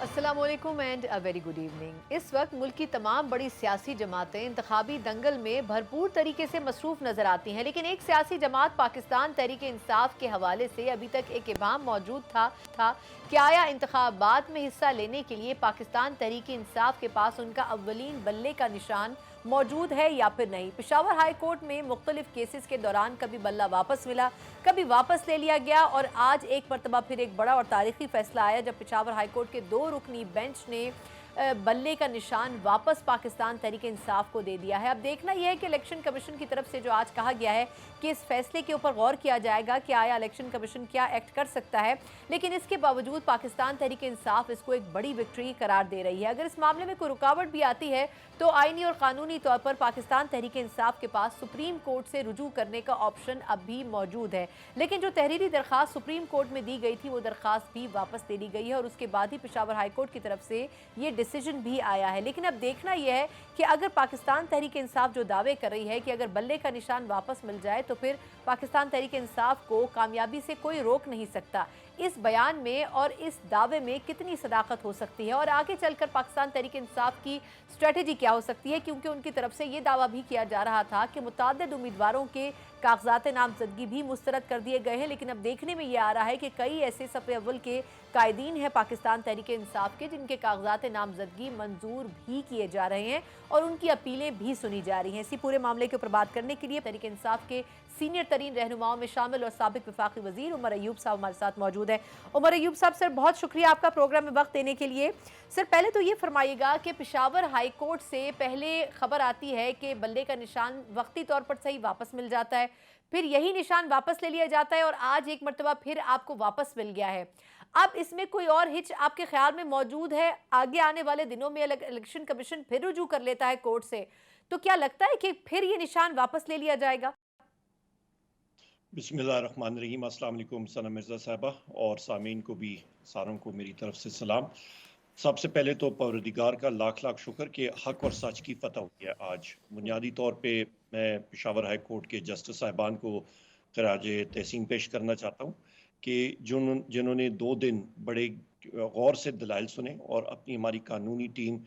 अस्सलाम वालेकुम and a very good evening. इस वक्त मुल्क की तमाम बड़ी सियासी जमातें इंतखाबी दंगल में भरपूर तरीके से मसरूफ नजर आती हैं, लेकिन एक सियासी जमात पाकिस्तान तहरीक इंसाफ के हवाले से अभी तक एक इबाम मौजूद था कि आया इंतखाबात में हिस्सा लेने के लिए पाकिस्तान तहरीक इंसाफ के पास उनका अव्वलीन बल्ले का निशान मौजूद है या फिर नहीं। पेशावर हाई कोर्ट में मुख्तलिफ केसेस के दौरान कभी बल्ला वापस मिला, कभी वापस ले लिया गया, और आज एक मरतबा फिर एक बड़ा और तारीखी फैसला आया जब पेशावर हाई कोर्ट के 2 रुकनी बेंच ने बल्ले का निशान वापस पाकिस्तान तहरीक इंसाफ को दे दिया है। अब देखना यह है कि इलेक्शन कमीशन की तरफ से जो आज कहा गया है कि इस फैसले के ऊपर गौर किया जाएगा कि आया इलेक्शन कमीशन क्या एक्ट कर सकता है, लेकिन इसके बावजूद पाकिस्तान तहरीक इंसाफ इसको एक बड़ी विक्ट्री करार दे रही है। अगर इस मामले में कोई रुकावट भी आती है तो आईनी और कानूनी तौर पर पाकिस्तान तहरीक इंसाफ के पास सुप्रीम कोर्ट से रुजू करने का ऑप्शन अब भी मौजूद है, लेकिन जो तहरीरी दरख्वास्त सुप्रीम कोर्ट में दी गई थी वो दरख्वास्त भी वापस ले ली गई है और उसके बाद ही पेशावर हाई कोर्ट की तरफ से ये डिसीजन भी आया है। लेकिन अब देखना यह है कि अगर पाकिस्तान तहरीक इंसाफ जो दावे कर रही है कि अगर बल्ले का निशान वापस मिल जाए तो फिर पाकिस्तान तहरीक इंसाफ को कामयाबी से कोई रोक नहीं सकता। इस बयान में और इस दावे में कितनी सदाकत हो सकती है और आगे चलकर पाकिस्तान तहरीक इंसाफ की स्ट्रेटेजी क्या हो सकती है, क्योंकि उनकी तरफ से ये दावा भी किया जा रहा था कि मुतअद्दिद उम्मीदवारों के कागजात नामजदगी भी मुस्तरद कर दिए गए हैं। लेकिन अब देखने में ये आ रहा है कि कई ऐसे सफ़े अव्वल के कायदीन हैं पाकिस्तान तहरीक इंसाफ के जिनके कागजात नामजदगी मंजूर भी किए जा रहे हैं और उनकी अपीलें भी सुनी जा रही हैं। इसी पूरे मामले के ऊपर बात करने के लिए तहरीक इंसाफ के सीनियर तरीन रहनुमाओं में शामिल और साबिक वफाकी वजीर उमर अयूब साहब हमारे साथ मौजूद हैं। उमर अयूब साहब, सर बहुत शुक्रिया आपका प्रोग्राम में वक्त देने के लिए। सर पहले तो ये फरमाइएगा कि पेशावर हाई कोर्ट से पहले खबर आती है कि बल्ले का निशान वक्ती तौर पर सही वापस मिल जाता है, फिर यही निशान वापस ले लिया जाता है और आज एक मरतबा फिर आपको वापस मिल गया है। अब इसमें कोई और हिच आपके ख्याल में मौजूद है? आगे आने वाले दिनों में इलेक्शन कमीशन फिर रुजू कर लेता है कोर्ट से, तो क्या लगता है कि फिर ये निशान वापस ले लिया जाएगा? बिस्मिल्लाहिर्रहमानिर्रहीम। अस्सलाम वालेकुम सना मिर्ज़ा साहबा और सामीन को भी सारों को मेरी तरफ से सलाम। सबसे पहले तो परवरदिगार का लाख लाख शुक्र कि हक और सच की फतह हुई है। आज बुनियादी तौर पे मैं पेशावर हाई कोर्ट के जस्टिस साहिबान को खराज तहसीन पेश करना चाहता हूँ कि जिन्होंने 2 दिन बड़े गौर से दलाइल सुने और अपनी हमारी कानूनी टीम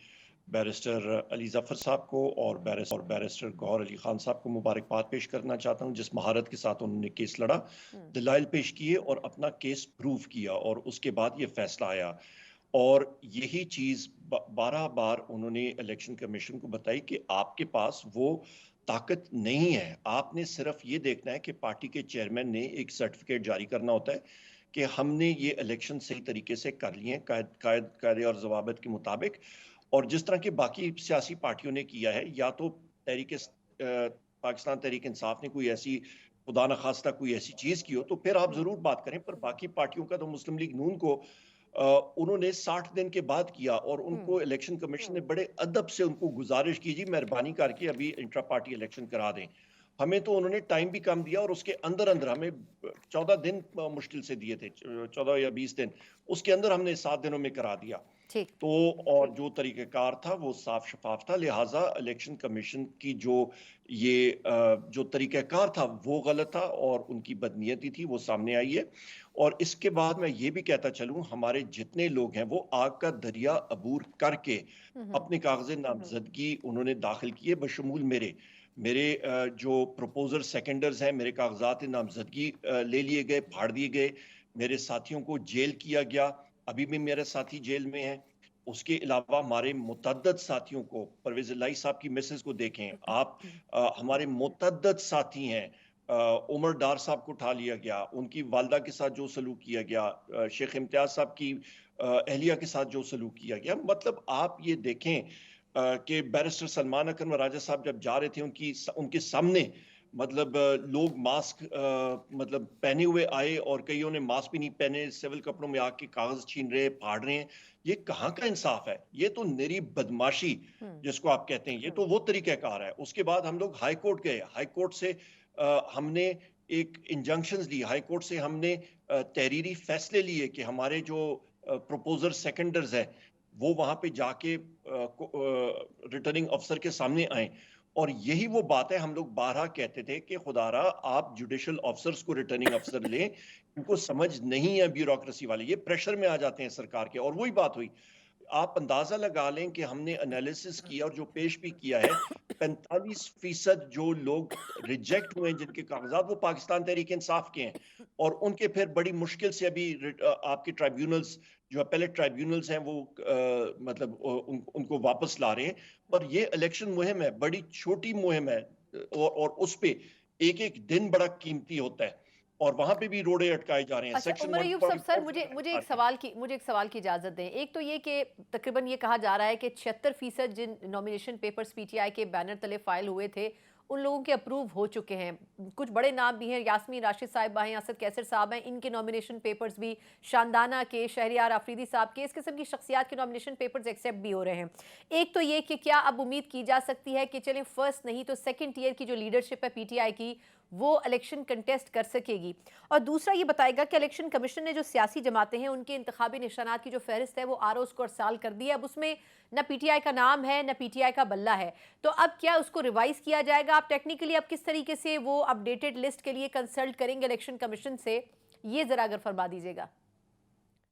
बैरिस्टर अली जफ़र साहब को और बैरिस्टर गौहर अली खान साहब को मुबारकबाद पेश करना चाहता हूँ जिस महारत के साथ उन्होंने केस लड़ा, दलाइल पेश किए और अपना केस प्रूव किया और उसके बाद ये फैसला आया। और यही चीज़ 12 बार उन्होंने इलेक्शन कमीशन को बताई कि आपके पास वो ताकत नहीं है, आपने सिर्फ ये देखना है कि पार्टी के चेयरमैन ने एक सर्टिफिकेट जारी करना होता है कि हमने ये इलेक्शन सही तरीके से कर लिए हैं कायदे और ज़वाबित के मुताबिक। और जिस तरह की बाकी सियासी पार्टियों ने किया है, या तो पाकिस्तान तहरीक इंसाफ ने कोई ऐसी खुदा न खास्ता कोई ऐसी चीज़ की हो तो फिर आप ज़रूर बात करें, पर बाकी पार्टियों का तो मुस्लिम लीग नून को उन्होंने 60 दिन के बाद किया और उनको इलेक्शन कमीशन ने बड़े अदब से उनको गुजारिश की, जी मेहरबानी करके अभी इंट्रा पार्टी इलेक्शन करा दें। हमें तो उन्होंने टाइम भी कम दिया और उसके अंदर अंदर हमें 14 दिन मुश्किल से दिए थे, 14 या 20 दिन, उसके अंदर हमने 7 दिनों में करा दिया। तो और जो तरीक़ेकार था वो साफ शफाफ था, लिहाजा इलेक्शन कमीशन की जो तरीक़ेकार था वो गलत था और उनकी बदनीयती थी वो सामने आई है। और इसके बाद मैं ये भी कहता चलूं, हमारे जितने लोग हैं वो आग का दरिया अबूर करके अपने कागज़े नामजदगी उन्होंने दाखिल किए, बशमूल मेरे जो प्रपोजर सेकेंडर्स हैं, मेरे कागजात नामजदगी ले लिए गए, फाड़ दिए गए, मेरे साथियों को जेल किया गया, अभी भी मेरे साथी जेल में हैं। उसके अलावा हमारे मुतअद्दिद साथियों को, परवेज़ इलाही साहब की मिसेस को देखें आप, हमारे मुतअद्दिद साथी हैं, उमर डार साहब को उठा लिया गया, उनकी वालदा के साथ जो सलूक किया गया, शेख इम्तियाज साहब की अहलिया के साथ जो सलूक किया गया, मतलब आप ये देखें कि बैरिस्टर सलमान अकरम राजा साहब जब जा रहे थे उनके सामने मतलब लोग मास्क मतलब पहने हुए आए और कईयों ने मास्क भी नहीं पहने, सिविल कपड़ों में आके कागज छीन रहे, फाड़ रहे हैं। ये कहाँ का इंसाफ है? ये तो निरी बदमाशी जिसको आप कहते हैं, ये तो वो तरीक़ाकार है। उसके बाद हम लोग हाई कोर्ट गए, हाई कोर्ट से हमने एक इंजंक्शंस ली, हाई कोर्ट से हमने तहरीरी फैसले लिए कि हमारे जो प्रपोजर सेकेंडर्स है वो वहां पे जाके रिटर्निंग अफसर के सामने आए। और यही वो बात है, हम लोग 12 कहते थे कि खुदारा आप जुडिशल ऑफिसर्स को रिटर्निंग अफसर लें, इनको समझ नहीं है ब्यूरोक्रेसी वाले, ये प्रेशर में आ जाते हैं सरकार के। और वही बात हुई, آپ اندازہ لگا لیں کہ ہم نے انالیسس کیا اور جو پیش بھی کیا ہے، 45% جو لوگ ریجیکٹ ہوئے ہیں جن کے کاغذات، وہ پاکستان تحریک انصاف کے ہیں، اور ان کے پھر بڑی مشکل سے ابھی آپ کے ٹرائیبیونلز جو اپیلیٹ ٹرائیبیونلز ہیں وہ مطلب ان کو واپس لا رہے ہیں. پر یہ الیکشن مہم ہے، بڑی چھوٹی مہم ہے، اور اس پہ ایک ایک دن بڑا قیمتی ہوتا ہے، اور وہاں پہ بھی روڑے اٹکائے جا رہے ہیں. اچھا سیکشن عمر ایوب صاحب سر، 144 مجھے ایک سوال کی اجازت دیں. ایک تو یہ کہ تقریباً یہ کہا جا رہا ہے کہ 76% جن nomination papers P T I کے بینر تلے فائل ہوئے تھے ان لوگوں کے اپروو ہو چکے ہیں. کچھ بڑے نام بھی ہیں، یاسمین راشد صاحبہ ہیں، اسد کیسر صاحب ہیں، ان کے نومینیشن پیپرز بھی، شاندانہ کے، شہریار آفریدی صاحب کے، اس قسم کی شخصیات کے نومینیشن پیپرز ایکسیپٹ بھی ہو رہے ہیں. ایک تو یہ کہ کیا اب امید کی جا سکتی ہے کہ چلیں فرسٹ نہیں تو سیکنڈ ٹیئر کی جو لیڈرشپ ہے پی ٹی آئی کی وہ الیکشن کنٹیسٹ کر سکے گی؟ اور دوسرا یہ بتائے گا کہ الیکشن کمیشن نے جو سیاسی جماعتیں ہیں ان کے انتخابی نشانات کی جو فہرست ہے وہ آر اوز کو ارسال کر دی ہے. اب اس میں نہ پی ٹی آئی کا نام ہے نہ پی ٹی آئی کا بلہ ہے، تو اب کیا اس کو ریوائز کیا جائے گا؟ آپ ٹیکنیکلی اب کس طریقے سے وہ اپ ڈیٹڈ لسٹ کے لیے کنسلٹ کریں گے الیکشن کمیشن سے، یہ ذرا اگر فرما دیجیے گا.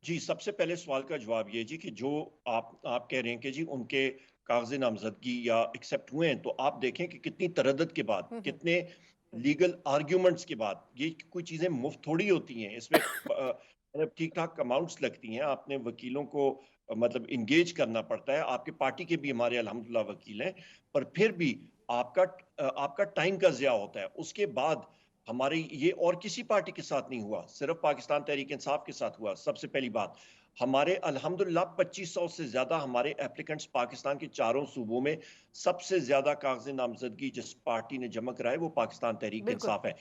جی، سب سے پہلے سوال کا جواب یہ جی کہ جو آپ کہہ رہے ہیں کہ جی ان کے کاغذ نامزدگی یا ایکسیپٹ ہوئے ہیں، تو آپ دیکھیں کہ کتنی تردد کے بعد، کتنے لیگل آرگیومنٹس کے بعد، یہ کوئی چیزیں مفت تھوڑی ہوتی ہیں. اس میں ٹھیک ٹھاک اماؤنٹس لگتی ہیں، آپ نے وکیلوں کو مطلب انگیج کرنا پڑتا ہے. آپ کے پارٹی کے بھی ہمارے الحمدللہ وکیل ہیں، پر پھر بھی آپ کا ٹائم کا ضیاع ہوتا ہے. اس کے بعد ہماری یہ اور کسی پارٹی کے ساتھ نہیں ہوا، صرف پاکستان تحریک انصاف کے ساتھ ہوا. سب سے پہلی بات، ہمارے الحمدللہ 2500 سے زیادہ ہمارے ایپلیکنٹس پاکستان کے چاروں صوبوں میں، سب سے زیادہ کاغذ نامزدگی جس پارٹی نے جمع کرائے وہ پاکستان تحریک بالکل. انصاف ہے.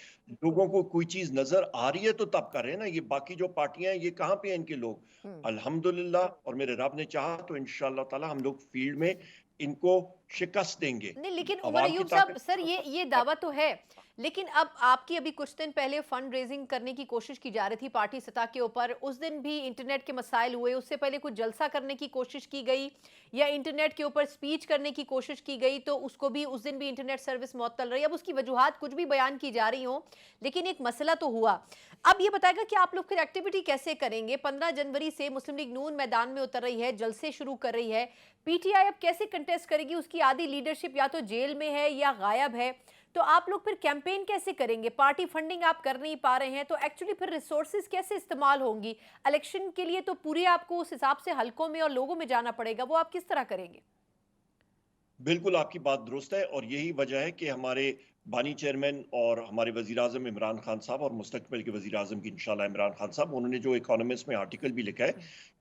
لوگوں کو کوئی چیز نظر آ رہی ہے تو تب کر رہے ہیں نا. یہ باقی جو پارٹیاں ہیں یہ کہاں پہ ہیں ان کے لوگ؟ الحمدللہ، اور میرے رب نے چاہا تو انشاءاللہ تعالی ہم لوگ فیلڈ میں ان کو شکست دیں گے. نہیں لیکن عمر عوام کی ایوب صاحب طاقت. سر، یہ دعویٰ تو ہے، لیکن اب آپ کی ابھی کچھ دن پہلے فنڈ ریزنگ کرنے کی کوشش کی جا رہی تھی پارٹی سطح کے اوپر، اس دن بھی انٹرنیٹ کے مسائل ہوئے، اس سے پہلے کچھ جلسہ کرنے کی کوشش کی گئی یا انٹرنیٹ کے اوپر سپیچ کرنے کی کوشش کی گئی تو اس کو بھی اس دن بھی انٹرنیٹ سروس معطل رہی. اب اس کی وجوہات کچھ بھی بیان کی جا رہی ہوں لیکن ایک مسئلہ تو ہوا. اب یہ بتائے گا کہ آپ لوگ پھر ایکٹیویٹی کیسے کریں گے؟ 15 جنوری سے مسلم لیگ نون میدان میں اتر رہی ہے، جلسے شروع کر رہی ہے. پی ٹی آئی اب کیسے کنٹیسٹ کرے گی؟ اس کی آدھی لیڈرشپ یا تو جیل میں ہے یا غائب ہے، تو آپ لوگ پھر کیمپین کیسے کریں گے؟ پارٹی فنڈنگ آپ کر نہیں پا رہے ہیں تو ایکچولی پھر ریسورسز کیسے استعمال ہوں گی؟ الیکشن کے لیے تو پورے آپ کو اس حساب سے حلقوں میں اور لوگوں میں جانا پڑے گا، وہ آپ کس طرح کریں گے؟ بالکل آپ کی بات درست ہے، اور یہی وجہ ہے کہ ہمارے بانی چیئرمین اور ہمارے وزیراعظم عمران خان صاحب، اور مستقبل کے وزیراعظم کی انشاءاللہ عمران خان صاحب، انہوں نے جو اکانومسٹ میں آرٹیکل بھی لکھا ہے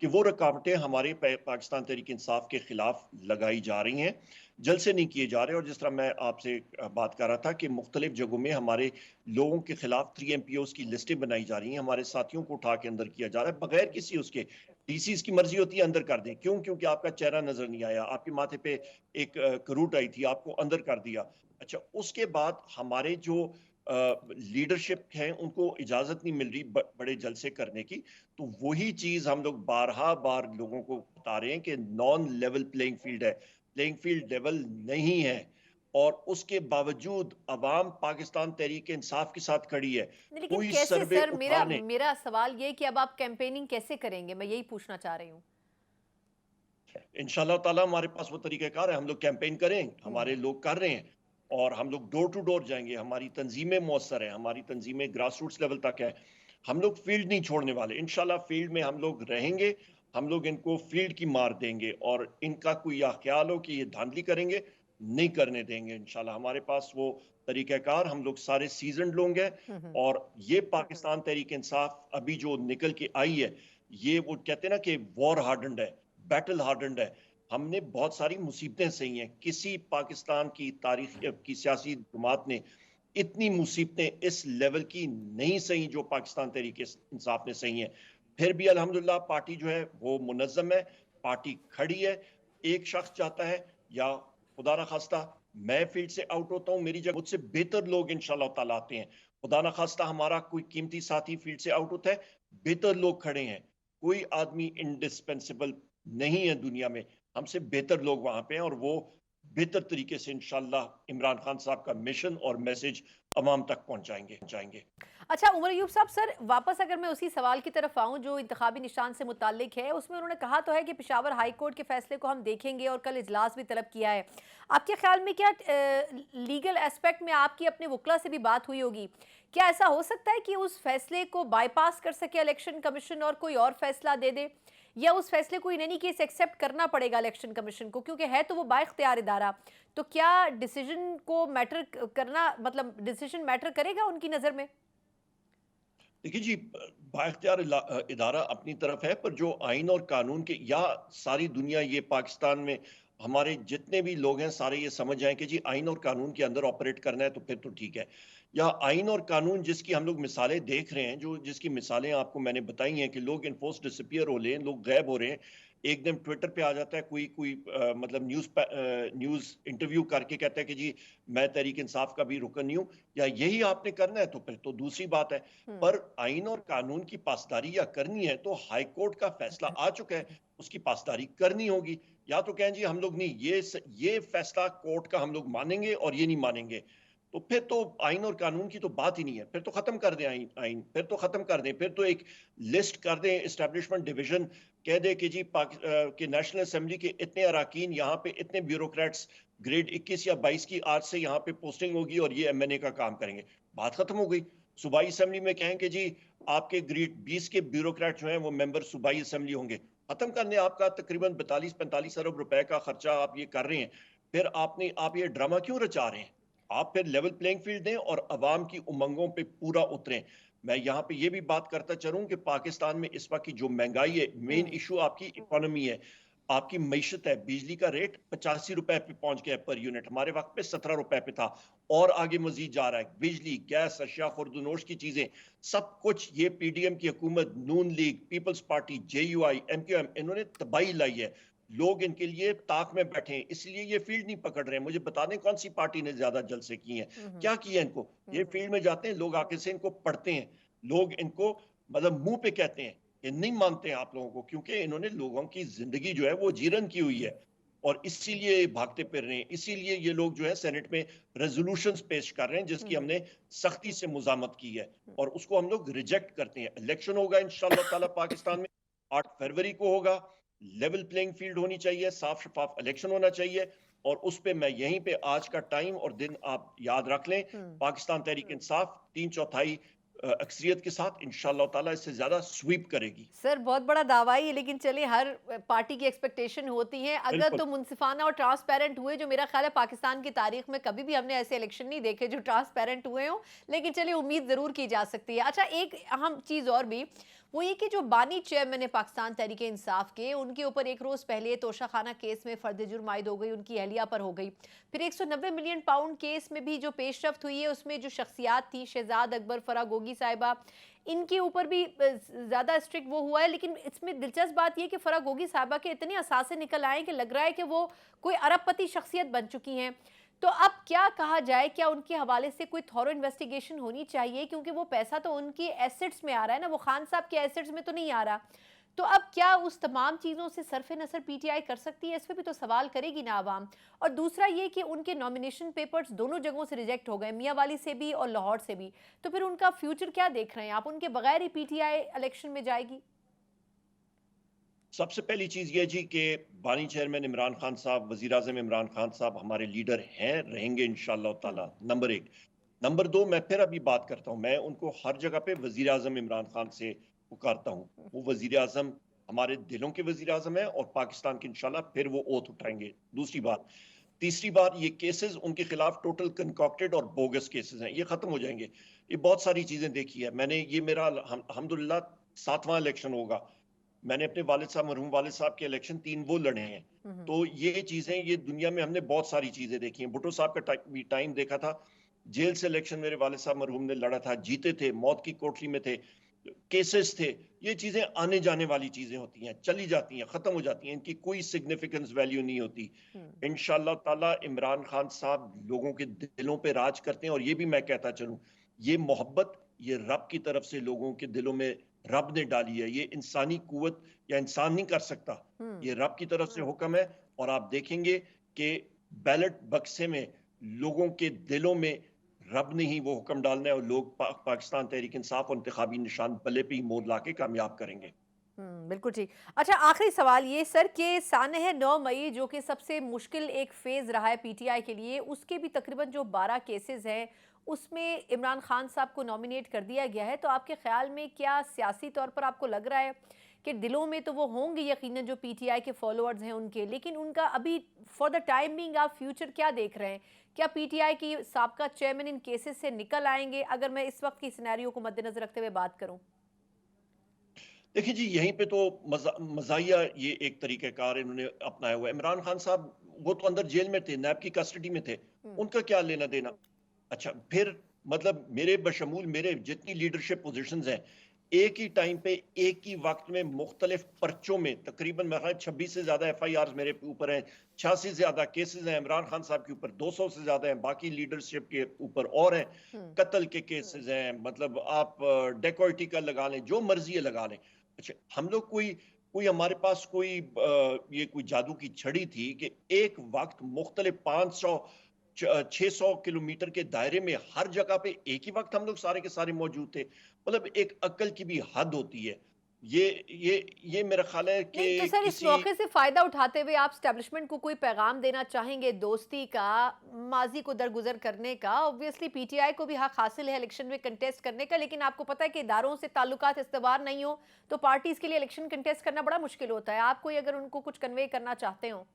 کہ وہ رکاوٹیں ہمارے پاکستان تحریک انصاف کے خلاف لگائی جا رہی ہیں، جلسے نہیں کیے جا رہے. اور جس طرح میں آپ سے بات کر رہا تھا کہ مختلف جگہوں میں ہمارے لوگوں کے خلاف 3 MPOs کی لسٹیں بنائی جا رہی ہیں، ہمارے ساتھیوں کو اٹھا کے اندر کیا جا رہا ہے بغیر کسی اس کے. ڈی سیز کی مرضی ہوتی ہے اندر کر دیں، کیوں؟ کیونکہ آپ کا چہرہ نظر نہیں آیا، آپ کے ماتھے پہ ایک کروٹ آئی تھی، آپ کو اندر کر دیا. اچھا، اس کے بعد ہمارے جو لیڈرشپ ہیں ان کو اجازت نہیں مل رہی بڑے جلسے کرنے کی. تو وہی چیز ہم لوگ بارہا بار لوگوں کو بتا رہے ہیں کہ نان لیول پلینگ فیلڈ ہے، پلینگ فیلڈ لیول نہیں ہے. اور اس کے باوجود عوام پاکستان تحریک انصاف کے ساتھ کھڑی ہے. لیکن کوئی کیسے سروے سر؟ اٹھانے. میرا سوال یہ کہ اب آپ کیمپیننگ کیسے کریں گے، میں یہی پوچھنا چاہ رہی ہوں. انشاءاللہ تعالی ہمارے پاس وہ طریقہ کار ہے، ہم لوگ کیمپین کریں، ہمارے لوگ کر رہے ہیں، اور ہم لوگ ڈور ٹو ڈور جائیں گے. ہماری تنظیمیں مؤثر ہیں، ہماری تنظیمیں گراس روٹس لیول تک ہیں. ہم لوگ فیلڈ نہیں چھوڑنے والے، انشاءاللہ فیلڈ میں ہم لوگ رہیں گے. ہم لوگ ان کو فیلڈ کی مار دیں گے، اور ان کا کوئی یا خیال ہو کہ یہ دھاندلی کریں گے، نہیں کرنے دیں گے. انشاءاللہ ہمارے پاس وہ طریقہ کار، ہم لوگ سارے سیزنڈ لوگ ہیں. اور یہ پاکستان تحریک انصاف ابھی جو نکل کے آئی ہے، یہ وہ کہتے ہیں نا کہ وار ہارڈنڈ ہے، بیٹل ہارڈنڈ ہے. ہم نے بہت ساری مصیبتیں سہی ہیں، کسی پاکستان کی تاریخ کی سیاسی جماعت نے اتنی مصیبتیں اس لیول کی نہیں سہی جو پاکستان تحریک انصاف نے سہی ہیں. پھر بھی الحمدللہ پارٹی جو ہے وہ منظم ہے، پارٹی کھڑی ہے. ایک شخص چاہتا ہے یا خدا نخواستہ میں فیلڈ سے آؤٹ ہوتا ہوں، میری جگہ مجھ سے بہتر لوگ انشاءاللہ تعالیٰ آتے ہیں. خدا نخواستہ ہمارا کوئی قیمتی ساتھی فیلڈ سے آؤٹ ہوتا ہے، بہتر لوگ کھڑے ہیں. کوئی آدمی انڈسپینسیبل نہیں ہے دنیا میں، ہم سے بہتر لوگ وہاں پہ ہیں، اور وہ बेहतर तरीके से इंशाल्लाह इमरान खान साहब का मिशन और मैसेज अवाम तक पहुंचाएंगे। अच्छा उमर अयूब साहब, सर वापस अगर मैं उसी सवाल की तरफ आऊं जो इंतखाबी निशान से मुतालिक है, उसमें उन्होंने कहा तो है कि पेशावर हाई कोर्ट के फैसले को हम देखेंगे और कल इजलास भी तलब किया है। आपके ख्याल में क्या लीगल एस्पेक्ट में आपकी अपने वकला से भी बात हुई होगी? क्या ऐसा हो सकता है कि उस फैसले को बाईपास कर सके इलेक्शन कमीशन और कोई और फैसला दे दे, या उस फैसले को इन एनी केस एक्सेप्ट करना पड़ेगा इलेक्शन कमीशन को, क्योंकि है तो वो बाइख्तियार इदारा? तो क्या डिसीजन को मैटर करना, मतलब डिसीजन मैटर करेगा उनकी नज़र में? देखिए जी, बाइख्तियार इदारा अपनी तरफ है, पर जो आइन और कानून के, या सारी दुनिया, ये पाकिस्तान में हमारे जितने भी लोग हैं सारे ये समझ जाएं कि जी आइन और कानून के अंदर ऑपरेट करना है तो फिर तो ठीक है। या आइन और कानून जिसकी हम लोग मिसालें देख रहे हैं, जो जिसकी मिसालें आपको मैंने बताई हैं कि लोग इन्फोर्स डिसअपियर हो रहे हैं, लोग गायब हो रहे हैं, एकदम ट्विटर पे आ जाता है कोई कोई मतलब न्यूज़ इंटरव्यू करके कहता है कि जी मैं तहरीक इंसाफ का भी रुकन नहीं हूँ, या यही आपने करना है तो फिर तो दूसरी बात है। पर आइन और कानून की पासदारी या करनी है तो हाई कोर्ट का फैसला आ चुका है, उसकी पासदारी करनी होगी। या तो कहें जी हम लोग नहीं, ये फैसला कोर्ट का हम लोग मानेंगे और ये नहीं मानेंगे, तो फिर तो आइन और कानून की तो बात ही नहीं है। फिर तो खत्म कर दें आइन, फिर तो खत्म कर दें, फिर तो एक लिस्ट कर दें, एस्टेब्लिशमेंट डिवीजन कह दे कि जी कि नेशनल असेंबली के इतने अराकीन, यहाँ पे इतने ब्यूरोक्रेट्स ग्रेड 21 या 22 की आज से यहाँ पे पोस्टिंग होगी और ये एमएनए का काम करेंगे, बात खत्म हो गई। सूबाई असेंबली में कहें कि जी आपके ग्रेड 20 के ब्यूरोक्रेट जो हैं वो मेंबर सूबाई असेंबली होंगे, खत्म करने आपका तकरीबन 42-45 अरब रुपए का खर्चा आप ये कर रहे हैं, फिर आप ये ड्रामा क्यों रचा रहे हैं? आप फिर लेवल प्लेइंग फील्ड दें और अवाम की उमंगों पे पूरा उतरें। मैं यहाँ पे ये भी बात करता चलूं कि पाकिस्तान में इस वक्त की जो महंगाई है, मेन इशू आपकी इकोनॉमी है, आपकी मईशत है। बिजली का रेट 85 रुपए पे पहुंच गया पर यूनिट, हमारे वक्त पे 17 रुपए पे था और आगे मजीद जा रहा है। बिजली, गैस, अशिया खुर्दनोश की चीजें, सब कुछ ये पीडीएम की हुकूमत, Noon league, peoples party, JUI, MQM, इन्होंने तबाही लाई है। लोग इनके लिए ताक में बैठे हैं, इसलिए ये फील्ड नहीं पकड़ रहे हैं। मुझे बता दें कौन सी पार्टी ने ज्यादा जलसे किए हैं, क्या किया इनको? ये फील्ड में जाते हैं लोग, आके से इनको पढ़ते हैं, लोग इनको मतलब मुंह पे कहते हैं, ये नहीं मानते हैं आप लोगों को, क्योंकि इन्होंने लोगों की जिंदगी जो है वो जीरन की हुई है और इसीलिए भागते फिर रहे हैं। इसीलिए ये लोग जो है सेनेट में रेजोल्यूशंस पेश कर रहे हैं जिसकी हमने सख्ती से मुजामत की है और उसको हम लोग रिजेक्ट करते हैं। इलेक्शन होगा इंशाल्लाह ताला पाकिस्तान में 8 फरवरी को होगा, लेवल प्लेइंग फील्ड होनी चाहिए, साफ शफाफ इलेक्शन होना चाहिए और उस पे मैं यहीं पे आज का टाइम और दिन आप याद रख लें, पाकिस्तान तहरीक इंसाफ 3/4 अक्सरियत के साथ इंशाल्लाह ताला इससे ज्यादा स्वीप करेगी। सर बहुत बड़ा दावा ही है, लेकिन चलिए हर पार्टी की एक्सपेक्टेशन होती है। अगर बिल्कुल। तो मुनसिफाना और ट्रांसपेरेंट हुए, जो मेरा ख्याल है पाकिस्तान की तारीख में कभी भी हमने ऐसे इलेक्शन नहीं देखे जो ट्रांसपेरेंट हुए हों, लेकिन चलिए उम्मीद ज़रूर की जा सकती है। अच्छा एक अहम चीज़ और भी, वो ये कि जो बानी चेयरमैन है पाकिस्तान तहरीक इंसाफ के, उनके ऊपर एक रोज़ पहले तोशाखाना केस में फ़र्द जुर्म आयद हो गई, उनकी अहलिया पर हो गई। फिर 190 मिलियन पाउंड केस में भी जो पेशरफ्त हुई है, उसमें जो शख्सियात थी, शहजाद अकबर, फराह गोगी साहिबा, इनके ऊपर भी ज़्यादा स्ट्रिक्ट वो हुआ है। लेकिन इसमें दिलचस्प बात ये कि फराह गोगी साहिबा के इतने असासे निकल आए कि लग रहा है कि वो कोई अरबपति शख्सियत बन चुकी हैं। तो अब क्या कहा जाए, क्या उनके हवाले से कोई थॉरो इन्वेस्टिगेशन होनी चाहिए? क्योंकि वो पैसा तो उनकी एसेट्स में आ रहा है ना, वो खान साहब के एसेट्स में तो नहीं आ रहा। तो अब क्या उस तमाम चीज़ों से सरफे नसर पीटीआई कर सकती है? इस पे भी तो सवाल करेगी ना आवाम। और दूसरा ये कि उनके नॉमिनेशन पेपर्स दोनों जगहों से रिजेक्ट हो गए, मियाँ वाली से भी और लाहौर से भी। तो फिर उनका फ्यूचर क्या देख रहे हैं आप? उनके बगैर ही पीटीआई इलेक्शन में जाएगी? सबसे पहली चीज ये जी कि बानी चेयरमैन इमरान खान साहब, वजीर आजम इमरान खान साहब हमारे लीडर हैं, रहेंगे इंशाल्लाह ताला, नंबर एक। नंबर दो, मैं फिर अभी बात करता हूं, मैं उनको हर जगह पे वजीर आजम इमरान खान से पुकारता हूं। वो वजीर आजम हमारे दिलों के वजीर आजम है और पाकिस्तान के इंशाल्लाह फिर वो ओथ उठाएंगे। दूसरी बात, तीसरी बात, ये केसेस उनके खिलाफ टोटल कंकॉक्टेड और बोगस केसेस हैं, ये खत्म हो जाएंगे। ये बहुत सारी चीजें देखी है मैंने, ये मेरा अल्हम्दुलिल्लाह 7वां इलेक्शन होगा। मैंने अपने वालिद साहब, मरहूम वालिद साहब के इलेक्शन 3 वो लड़े हैं। तो ये चीजें, ये दुनिया में हमने बहुत सारी चीजें देखी हैं। भुट्टो साहब का टाइम देखा था, जेल से इलेक्शन मेरे वालिद साहब मरहूम ने लड़ा था, जीते थे, मौत की कोठरी में थे, केसेस थे। ये चीजें आने जाने वाली चीजें होती हैं, चली जाती हैं, खत्म हो जाती हैं, इनकी कोई सिग्निफिकेंस वैल्यू नहीं होती। इंशाल्लाह ताला इमरान खान साहब लोगों के दिलों पे राज करते हैं और ये भी मैं कहता चलूं, ये मोहब्बत ये रब की तरफ से लोगों के दिलों में रब ने डाली है, ये इंसानी कुव्वत या इंसान नहीं कर सकता, ये रब की तरफ से हुक्म है। और आप देखेंगे कि बैलेट बक्से में लोगों के दिलों में रब ने ही वो हुक्म डालना है और लोग पाकिस्तान तहरीक इंसाफ और इंतखाबी निशान बल्ले पे ही मोड़ ला के कामयाब करेंगे। बिल्कुल ठीक। अच्छा, आखिरी सवाल ये सर कि सानह 9 मई जो कि सबसे मुश्किल एक फेज़ रहा है पीटीआई के लिए, उसके भी तकरीबन जो 12 केसेस हैं उसमें इमरान खान साहब को नॉमिनेट कर दिया गया है। तो आपके ख्याल में क्या सियासी तौर पर आपको लग रहा है कि दिलों में तो वो होंगे यकीनन जो पीटीआई के फॉलोअर्स हैं उनके, लेकिन उनका अभी फॉर द टाइम बिंग आप फ्यूचर क्या देख रहे हैं? क्या पीटीआई की साबका चेयरमैन इन केसेस से निकल आएंगे, अगर मैं इस वक्त की सिनेरियो को मद्देनजर रखते हुए बात करूं? देखिए जी, यहीं पे तो मज़ाहिया ये एक तरीक़ेकार इन्होंने अपनाया हुआ है। इमरान खान साहब वो तो अंदर जेल में थे, नैब की कस्टडी में थे, उनका क्या लेना देना? अच्छा, फिर मतलब मेरे बशमूल मेरे जितनी लीडरशिप पोजीशंस हैं, एक ही टाइम पे एक ही वक्त में मुख्तलिफ पर्चों में तकरीबन मेरा 26 से ज्यादा एफआईआर मेरे ऊपर हैं, 86 से ज्यादा केसेस हैं इमरान खान साहब के ऊपर, 200 से ज्यादा हैं बाकी लीडरशिप के ऊपर और हैं, कत्ल के केसेस हैं, मतलब आप डेकोइटी का लगा लें, जो मर्जी लगा लें। अच्छा, हम लोग कोई कोई हमारे पास कोई ये कोई जादू की छड़ी थी कि एक वक्त मुख्तलिफ 500 600 किलोमीटर के दायरे में हर जगह पे एक ही वक्त हम लोग सारे के सारे मौजूद थे? मतलब एक अक्ल की भी हद होती है। ये मेरा ख्याल है कि नहीं तो सर, इस किसी मौके से फायदा उठाते हुए आप स्टैब्लिशमेंट को कोई पैगाम देना चाहेंगे दोस्ती का, माजी को दरगुजर करने का? ऑब्वियसली पीटीआई को भी हक हासिल है इलेक्शन में कंटेस्ट करने का, लेकिन आपको पता है कि इदारों से ताल्लुकात इस्तवार नहीं हो तो पार्टीज के लिए इलेक्शन कंटेस्ट करना बड़ा मुश्किल होता है। आप कोई अगर उनको कुछ कन्वे करना चाहते हो?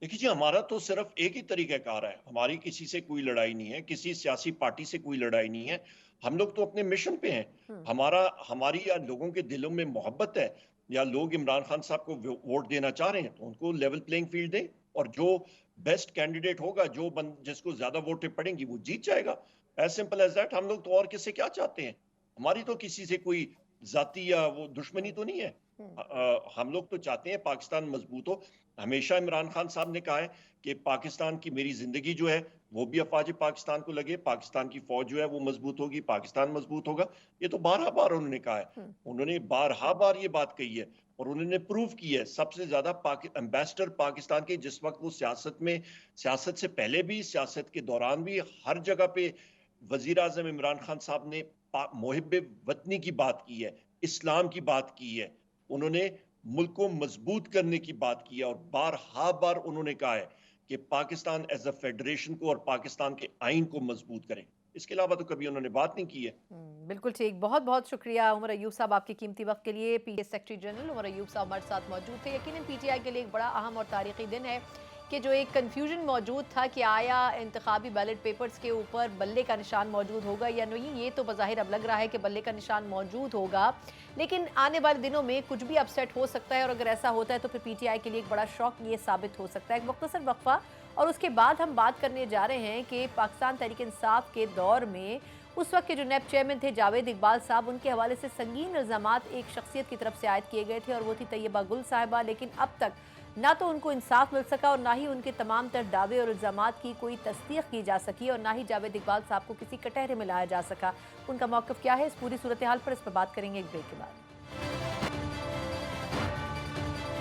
देखिए जी, हमारा तो सिर्फ एक ही तरीक़ाकार है, हमारी किसी से कोई लड़ाई नहीं है, किसी सियासी पार्टी से कोई लड़ाई नहीं है। हम लोग तो अपने मिशन पे हैं। हमारी या लोगों के दिलों में मोहब्बत है, या लोग इमरान खान साहब को वोट देना चाह रहे हैं तो उनको लेवल प्लेइंग फील्ड दें, और जो बेस्ट कैंडिडेट होगा, जिसको ज्यादा वोटें पड़ेंगी वो जीत जाएगा। As simple as that. हम लोग तो और किससे क्या चाहते हैं? हमारी तो किसी से कोई जाती या वो दुश्मनी तो नहीं है। हम लोग तो चाहते हैं पाकिस्तान मजबूत हो। हमेशा इमरान खान साहब ने कहा है कि पाकिस्तान की मेरी जिंदगी जो है वो भी अफवाज पाकिस्तान को लगे, पाकिस्तान की फौज जो है वो मजबूत होगी, पाकिस्तान मजबूत होगा। ये तो बारहा बार उन्होंने कहा है, उन्होंने बारहा बार ये बात कही है और उन्होंने प्रूव की है। सबसे ज्यादा एम्बेसडर पाकिस्तान के जिस वक्त वो सियासत से पहले भी, सियासत के दौरान भी, हर जगह पे वजीर आजम इमरान खान साहब ने मुहिब वतनी की बात की है, इस्लाम की बात की है, उन्होंने मुल्क को मजबूत करने की बात की है, और बारहा बार उन्होंने कहा है कि पाकिस्तान एज अ फेडरेशन को और पाकिस्तान के आइन को मजबूत करें। इसके अलावा तो कभी उन्होंने बात नहीं की है। बिल्कुल ठीक। बहुत बहुत शुक्रिया उमर अयूब साहब आपके कीमती वक्त के लिए। PTI secretary general Umar Ayub साहब हमारे साथ मौजूद थे। यकीनन पीटीआई के लिए एक बड़ा अहम और तारीखी दिन है कि जो एक कन्फ्यूजन मौजूद था कि आया इंतखाबी बैलेट पेपर्स के ऊपर बल्ले का निशान मौजूद होगा या नहीं, ये तो बज़ाहिर अब लग रहा है कि बल्ले का निशान मौजूद होगा, लेकिन आने वाले दिनों में कुछ भी अपसेट हो सकता है, और अगर ऐसा होता है तो फिर पीटीआई के लिए एक बड़ा शौक ये साबित हो सकता है। एक मुख्तसर वक्फा और उसके बाद हम बात करने जा रहे हैं कि पाकिस्तान तहरीक इंसाफ के दौर में उस वक्त के जो नैब चेयरमैन थे जावेद इकबाल साहब, उनके हवाले से संगीन इल्ज़ामात एक शख्सियत की तरफ से आयद किए गए थे और वो थी तैयबा गुल साहिबा, लेकिन अब तक ना तो उनको इंसाफ मिल सका और ना ही उनके तमाम तर दावे और इल्ज़ामात की कोई तस्दीक की जा सकी, और ना ही जावेद इकबाल साहब को किसी कटहरे में लाया जा सका। उनका मौक़िफ़ क्या है, इस पूरी सूरत हाल पर इस पर बात करेंगे एक ब्रेक के बाद।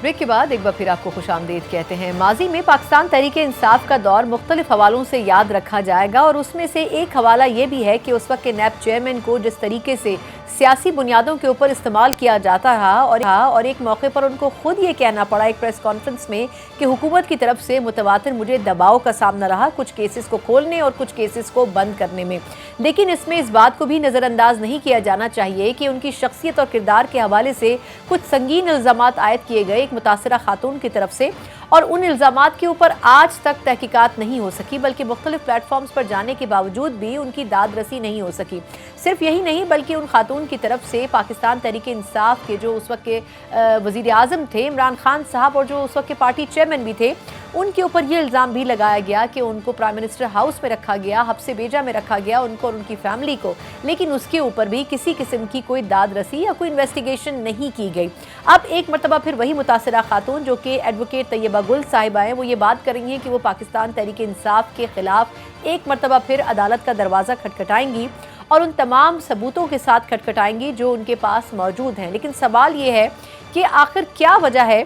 ब्रेक के बाद एक बार फिर आपको खुशामदीद कहते हैं। माजी में पाकिस्तान तहरीक इंसाफ का दौर मुख्तलिफ हवालों से याद रखा जाएगा, और उसमें से एक हवाला ये भी है कि उस वक्त के नैब चेयरमैन को जिस तरीके से सियासी बुनियादों के ऊपर इस्तेमाल किया जाता रहा, और एक मौके पर उनको खुद ये कहना पड़ा एक प्रेस कॉन्फ्रेंस में कि हुकूमत की तरफ से मुतवातिर मुझे दबाव का सामना रहा कुछ केसेस को खोलने और कुछ केसेस को बंद करने में। लेकिन इसमें इस बात को भी नज़रअंदाज नहीं किया जाना चाहिए कि उनकी शख्सियत और किरदार के हवाले से कुछ संगीन इल्ज़ामात आयद किए गए एक मुतासरा खातून की तरफ से, और उन इल्ज़ामात के ऊपर आज तक तहकीकात नहीं हो सकी, बल्कि मुख्तलिफ प्लेटफॉर्म्स पर जाने के बावजूद भी उनकी दाद रसी नहीं हो सकी। सिर्फ यही नहीं बल्कि उन खातून की तरफ से पाकिस्तान तहरीक इंसाफ के जो उस वक्त के वज़ीर आज़म थे इमरान खान साहब, और जो उस वक्त के पार्टी चेयरमैन भी थे, उनके ऊपर ये इल्ज़ाम भी लगाया गया कि उनको प्राइम मिनिस्टर हाउस में रखा गया, हब्से बेजा में रखा गया उनको और उनकी फैमिली को, लेकिन उसके ऊपर भी किसी किस्म की कोई दाद रसी या कोई इन्वेस्टिगेशन नहीं की गई। अब एक मरतबा फिर वही मुतासरा खातून जो कि एडवोकेट तैयबा गुल साहिबा हैं, वो ये बात कर रही हैं कि वो पाकिस्तान तहरीक इंसाफ के खिलाफ एक मरतबा फिर अदालत का दरवाज़ा खटखटाएंगी और उन तमाम सबूतों के साथ खटखटाएंगी जो उनके पास मौजूद हैं। लेकिन सवाल ये है कि आखिर क्या वजह है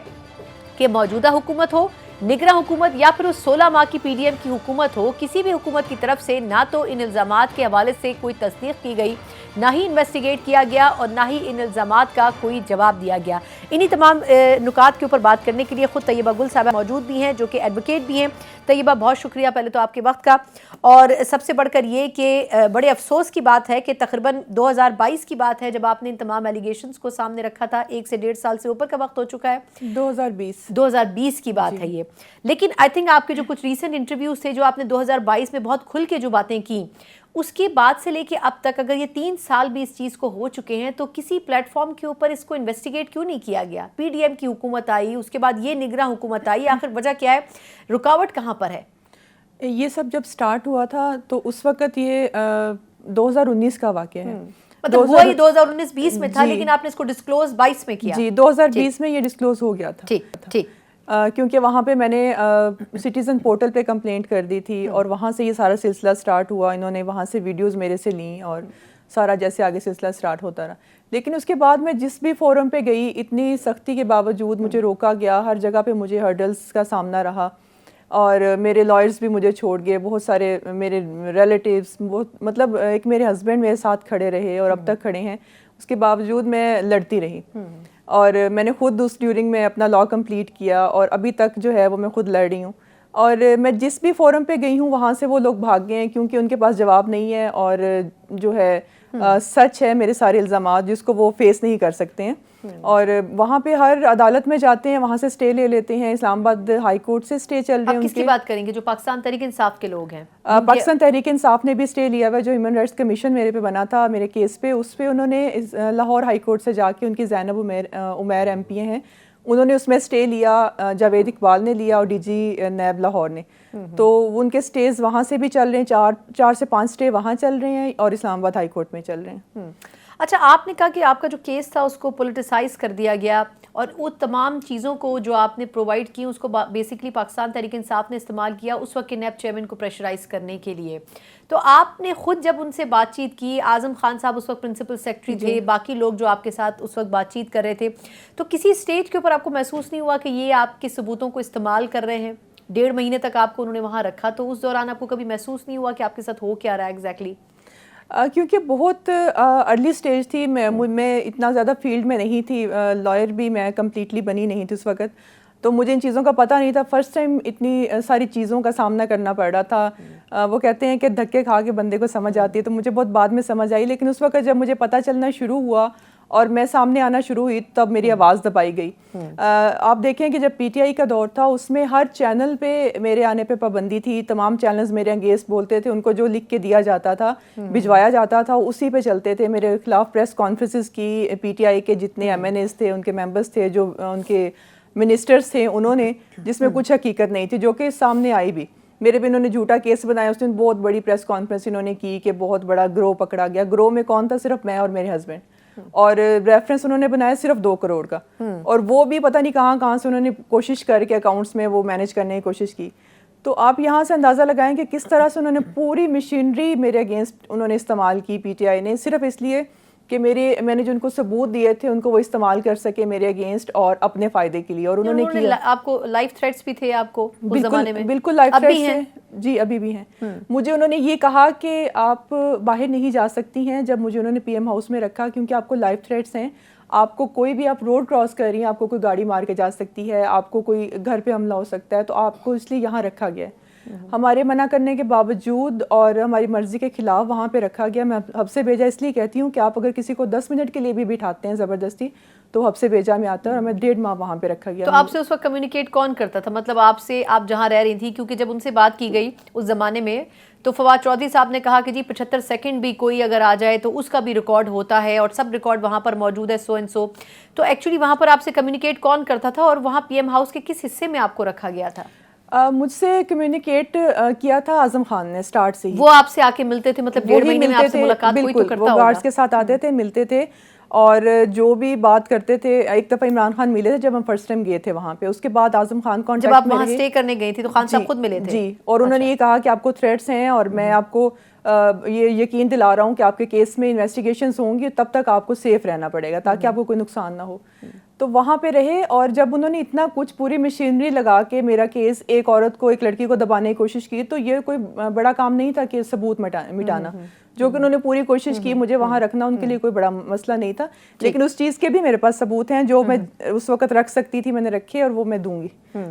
कि मौजूदा हुकूमत हो निगरां हुकूमत या फिर उस 16 माह की पीडीएम की हुकूमत हो, किसी भी हुकूमत की तरफ से ना तो इन इल्जामात के हवाले से कोई तस्दीक की गई, ना ही इन्वेस्टिगेट किया गया और ना ही इन इल्जामात का कोई जवाब दिया गया। इन्हीं तमाम नुकात के ऊपर बात करने के लिए खुद तैयबा गुल साहबा मौजूद भी हैं, जो कि एडवोकेट भी हैं। तैयबा, बहुत शुक्रिया पहले तो आपके वक्त का, और सबसे बढ़कर ये कि बड़े अफसोस की बात है कि तकरीबन 2022 की बात है जब आपने इन तमाम एलिगेशंस को सामने रखा था। 1 से 1.5 साल से ऊपर का वक्त हो चुका है। 2020 की बात है ये। लेकिन आई थिंक आपके जो कुछ रीसेंट इंटरव्यूज थे, जो आपने 2022 में बहुत खुल के जो बातें की, उसके बाद से लेके अब तक अगर ये 3 साल भी इस चीज़ को हो चुके हैं, तो किसी प्लेटफॉर्म के ऊपर इसको इन्वेस्टिगेट क्यों नहीं किया गया? पीडीएम की हुकूमत आई, उसके बाद ये निगरां हुकूमत आई, आखिर वजह क्या है, रुकावट कहाँ पर है? ये सब जब स्टार्ट हुआ था तो उस वक्त ये 2019 का वाक़या है। मतलब हुआ ही 2019-20 में था, लेकिन आपने इसको डिस्क्लोज 22 में किया। जी, 2020 में ये डिस्क्लोज हो गया था। ठीक। क्योंकि वहाँ पे मैंने सिटीज़न पोर्टल पे कंप्लेंट कर दी थी और वहाँ से ये सारा सिलसिला स्टार्ट हुआ। इन्होंने वहाँ से वीडियोस मेरे से ली और सारा जैसे आगे सिलसिला स्टार्ट होता रहा। लेकिन उसके बाद मैं जिस भी फोरम पे गई, इतनी सख्ती के बावजूद मुझे रोका गया। हर जगह पे मुझे हर्डल्स का सामना रहा और मेरे लॉयर्स भी मुझे छोड़ गए। बहुत सारे मेरे रिलेटिव्स, मतलब एक मेरे हस्बैंड मेरे साथ खड़े रहे और अब तक खड़े हैं। उसके बावजूद मैं लड़ती रही और मैंने खुद उस ड्यूरिंग में अपना लॉ कंप्लीट किया और अभी तक जो है वो मैं खुद लड़ रही हूँ। और मैं जिस भी फोरम पे गई हूँ वहाँ से वो लोग भाग गए हैं क्योंकि उनके पास जवाब नहीं है और जो है सच है मेरे सारे इल्ज़ामात जिसको वो फेस नहीं कर सकते हैं। और वहाँ पे हर अदालत में जाते हैं, वहाँ से स्टे ले लेते हैं। इस्लामाबाद हाई कोर्ट से स्टे चल रहे हैं। किसकी बात करेंगे? जो पाकिस्तान तहरीक इंसाफ के लोग हैं। पाकिस्तान तहरीक इंसाफ ने भी स्टे लिया हुआ। जो ह्यूमन राइट्स कमीशन मेरे पे बना था मेरे केस पे, उस पे उन्होंने लाहौर हाई कोर्ट से जाके, उनकी ज़ैनब उमैर MP हैं, उन्होंने उसमें स्टे लिया। जावेद इकबाल ने लिया और DG नैब लाहौर ने। तो उनके स्टेज वहाँ से भी चल रहे हैं। 4 से 5 स्टे वहाँ चल रहे हैं और इस्लामाबाद हाई कोर्ट में चल रहे हैं। अच्छा, आपने कहा कि आपका जो केस था उसको पोलिटिसाइज कर दिया गया और वो तमाम चीज़ों को जो आपने प्रोवाइड की उसको बेसिकली पाकिस्तान तहरीक इंसाफ ने इस्तेमाल किया उस वक्त के नैब चेयरमैन को प्रेशराइज करने के लिए। तो आपने खुद जब उनसे बातचीत की, आज़म खान साहब उस वक्त प्रिंसिपल सेक्रेटरी थे, बाकी लोग जो आपके साथ उस वक्त बातचीत कर रहे थे, तो किसी स्टेज के ऊपर आपको महसूस नहीं हुआ कि ये आपके सबूतों को इस्तेमाल कर रहे हैं? 1.5 महीने तक आपको उन्होंने वहाँ रखा, तो उस दौरान आपको कभी महसूस नहीं हुआ कि आपके साथ हो क्या रहा है एग्जैक्टली? क्योंकि बहुत अर्ली स्टेज थी। मैं इतना ज़्यादा फील्ड में नहीं थी। लॉयर भी मैं कम्प्लीटली बनी नहीं थी उस वक्त, तो मुझे इन चीज़ों का पता नहीं था। फर्स्ट टाइम इतनी सारी चीज़ों का सामना करना पड़ रहा था। वो कहते हैं कि धक्के खा के बंदे को समझ आती है, तो मुझे बहुत बाद में समझ आई। लेकिन उस वक्त जब मुझे पता चलना शुरू हुआ और मैं सामने आना शुरू हुई तब मेरी आवाज़ दबाई गई। आप देखें कि जब PTI का दौर था उसमें हर चैनल पे मेरे आने पे पाबंदी थी। तमाम चैनल्स मेरे अगेंस्ट बोलते थे, उनको जो लिख के दिया जाता था भिजवाया जाता था उसी पे चलते थे। मेरे खिलाफ प्रेस कॉन्फ्रेंसेस की PTI के जितने MNAs थे, उनके मेंबर्स थे, जो उनके मिनिस्टर्स थे, उन्होंने, जिसमें कुछ हकीकत नहीं थी, जो कि सामने आई भी। मेरे पे इन्होंने झूठा केस बनाया। उस दिन बहुत बड़ी प्रेस कॉन्फ्रेंस इन्होंने की कि बहुत बड़ा ग्रोह पकड़ा गया। ग्रोह में कौन था? सिर्फ मैं और मेरे हस्बैंड। और रेफरेंस उन्होंने बनाया सिर्फ 2 करोड़ का, और वो भी पता नहीं कहाँ से उन्होंने कोशिश करके अकाउंट्स में वो मैनेज करने की कोशिश की। तो आप यहाँ से अंदाज़ा लगाएं कि किस तरह से उन्होंने पूरी मशीनरी मेरे अगेंस्ट उन्होंने इस्तेमाल की PTI ने, सिर्फ इसलिए कि मैंने जो उनको सबूत दिए थे उनको वो इस्तेमाल कर सके मेरे अगेंस्ट और अपने फ़ायदे के लिए। और उन्होंने किया। आपको लाइफ थ्रेट्स भी थे आपको उस ज़माने में? बिल्कुल लाइफ थ्रेट्स हैं जी, अभी भी हैं। मुझे उन्होंने ये कहा कि आप बाहर नहीं जा सकती हैं, जब मुझे उन्होंने PM हाउस में रखा, क्योंकि आपको लाइफ थ्रेट्स हैं। आपको कोई भी, आप रोड क्रॉस कर रही हैं, आपको कोई गाड़ी मार के जा सकती है, आपको कोई घर पे हमला हो सकता है, तो आपको इसलिए यहाँ रखा गया है। हमारे मना करने के बावजूद और हमारी मर्जी के खिलाफ वहाँ पे रखा गया। मैं हब से भेजा इसलिए कहती हूँ कि आप अगर किसी को 10 मिनट के लिए भी बिठाते हैं ज़बरदस्ती, तो हब से भेजा में आता है और हमें 1.5 माह वहाँ पे रखा गया। तो आपसे उस वक्त कम्युनिकेट कौन करता था? मतलब आपसे, आप जहाँ रह रही थी, क्योंकि जब उनसे बात की गई उस ज़माने में तो फवाद चौधरी साहब ने कहा कि जी 75 सेकंड भी कोई अगर आ जाए तो उसका भी रिकॉर्ड होता है और सब रिकॉर्ड वहाँ पर मौजूद है, सो एंड सो। तो एक्चुअली वहाँ पर आपसे कम्युनिकेट कौन करता था और वहाँ PM हाउस के किस हिस्से में आपको रखा गया था? मुझसे कम्युनिकेट किया था आज़म खान ने स्टार्ट से ही। वो आपसे आके मिलते थे? मतलब 1.5 महीने में आपसे मुलाकात कोई तो करता होगा? वो गार्ड्स के साथ आते थे, मिलते थे और जो भी बात करते थे। एक दफ़ा इमरान खान मिले थे जब हम फर्स्ट टाइम गए थे वहाँ पे। उसके बाद आज़म खान कॉन्टैक्ट में, जब आप वहाँ स्टे करने गई थी तो खान साहब खुद मिले थे? जी, और उन्होंने ये कहा कि आपको थ्रेट्स हैं और मैं आपको ये यकीन दिला रहा हूँ कि आपके केस में इन्वेस्टिगेशंस होंगी, तब तक आपको सेफ रहना पड़ेगा ताकि आपको कोई नुकसान ना हो। تو وہاں پہ رہے, اور جب انہوں نے اتنا کچھ پوری مشینری لگا کے میرا کیس, ایک عورت کو, ایک لڑکی کو دبانے کی کوشش کی, تو یہ کوئی بڑا کام نہیں تھا کہ ثبوت مٹانا, جو کہ انہوں نے پوری کوشش کی مجھے وہاں رکھنا, ان کے لیے کوئی بڑا مسئلہ نہیں تھا. لیکن اس چیز کے بھی میرے پاس ثبوت ہیں جو میں اس وقت رکھ سکتی تھی, میں نے رکھے, اور وہ میں دوں گی.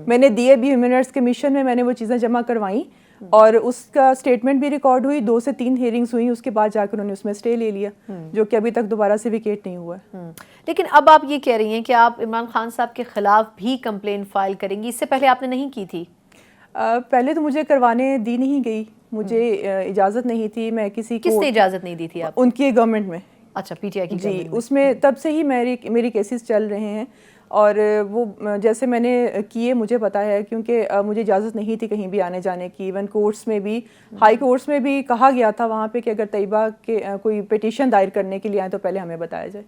میں نے دیے بھی, ہیومن رائٹس کمیشن میں میں نے وہ چیزیں جمع کروائیں, اور اس کا اسٹیٹمنٹ بھی ریکارڈ ہوئی, 2 سے 3 ہیئرنگز ہوئی, اس کے بعد جا کے انہوں نے اس میں اسٹے لے لیا, جو کہ ابھی تک دوبارہ سے ویکیٹ نہیں ہوا ہے. لیکن اب آپ یہ کہہ رہی ہیں کہ آپ عمران خان صاحب کے خلاف بھی کمپلین فائل کریں گی, اس سے پہلے آپ نے نہیں کی تھی؟ پہلے تو مجھے کروانے دی نہیں گئی, مجھے اجازت نہیں تھی. میں کسی کو, کس نے اجازت نہیں دی تھی آپ؟ ان کی گورنمنٹ میں. اچھا, پی ٹی آئی کی جی, اس میں تب سے ہی میری کیسز چل رہے ہیں, اور وہ جیسے میں نے کیے مجھے پتا ہے, کیونکہ مجھے اجازت نہیں تھی کہیں بھی آنے جانے کی. ایون کورٹس میں بھی, ہائی کورٹس میں بھی کہا گیا تھا وہاں پہ کہ اگر طیبہ کے کوئی پٹیشن دائر کرنے کے لیے آئیں تو پہلے ہمیں بتایا جائے.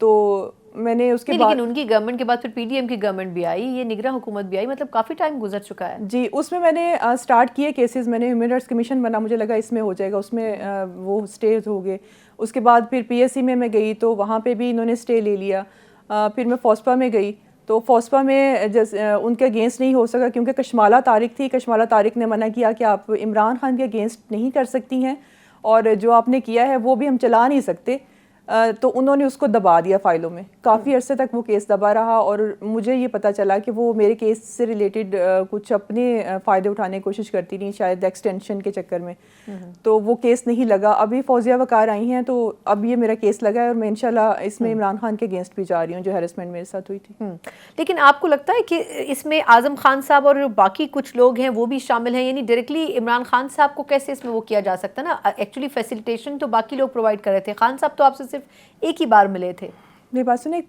تو میں نے اس کے بعد, لیکن ان کی گورنمنٹ کے بعد پھر پی ڈی ایم کی گورنمنٹ بھی آئی, یہ نگراں حکومت بھی آئی, مطلب کافی ٹائم گزر چکا ہے. جی, اس میں نے سٹارٹ کیے کیسز. میں نے ہیومن رائٹس کمیشن بنا, مجھے لگا اس میں ہو جائے گا, اس میں وہ اسٹے ہو گئے. اس کے بعد پھر پی ایس سی میں گئی, تو وہاں پہ بھی انہوں نے اسٹے لے لیا. پھر میں فوسپا میں گئی, تو فوسپا میں ان کے اگینسٹ نہیں ہو سکا, کیونکہ کشمالہ طارق تھی. کشمالہ طارق نے منع کیا کہ آپ عمران خان کے اگینسٹ نہیں کر سکتی ہیں, اور جو آپ نے کیا ہے وہ بھی ہم چلا نہیں سکتے. تو انہوں نے اس کو دبا دیا فائلوں میں. کافی عرصے تک وہ کیس دبا رہا, اور مجھے یہ پتہ چلا کہ وہ میرے کیس سے ریلیٹڈ کچھ اپنے فائدے اٹھانے کی کوشش کرتی رہی, شاید ایکسٹینشن کے چکر میں. تو وہ کیس نہیں لگا. ابھی فوزیہ وقار آئی ہیں, تو اب یہ میرا کیس لگا ہے, اور میں انشاءاللہ اس میں عمران خان کے اگینسٹ بھی جا رہی ہوں, جو ہیرسمنٹ میرے ساتھ ہوئی تھی. لیکن آپ کو لگتا ہے کہ اس میں اعظم خان صاحب اور باقی کچھ لوگ ہیں وہ بھی شامل ہیں؟ یعنی ڈائریکٹلی عمران خان صاحب کو کیسے اس میں وہ کیا جا سکتا نا؟ ایکچولی فیسیلیٹیشن تو باقی لوگ پرووائڈ کر رہے تھے, خان صاحب تو آپ سے صرف ایک ہی بار ملے تھے. میری بات سنیں,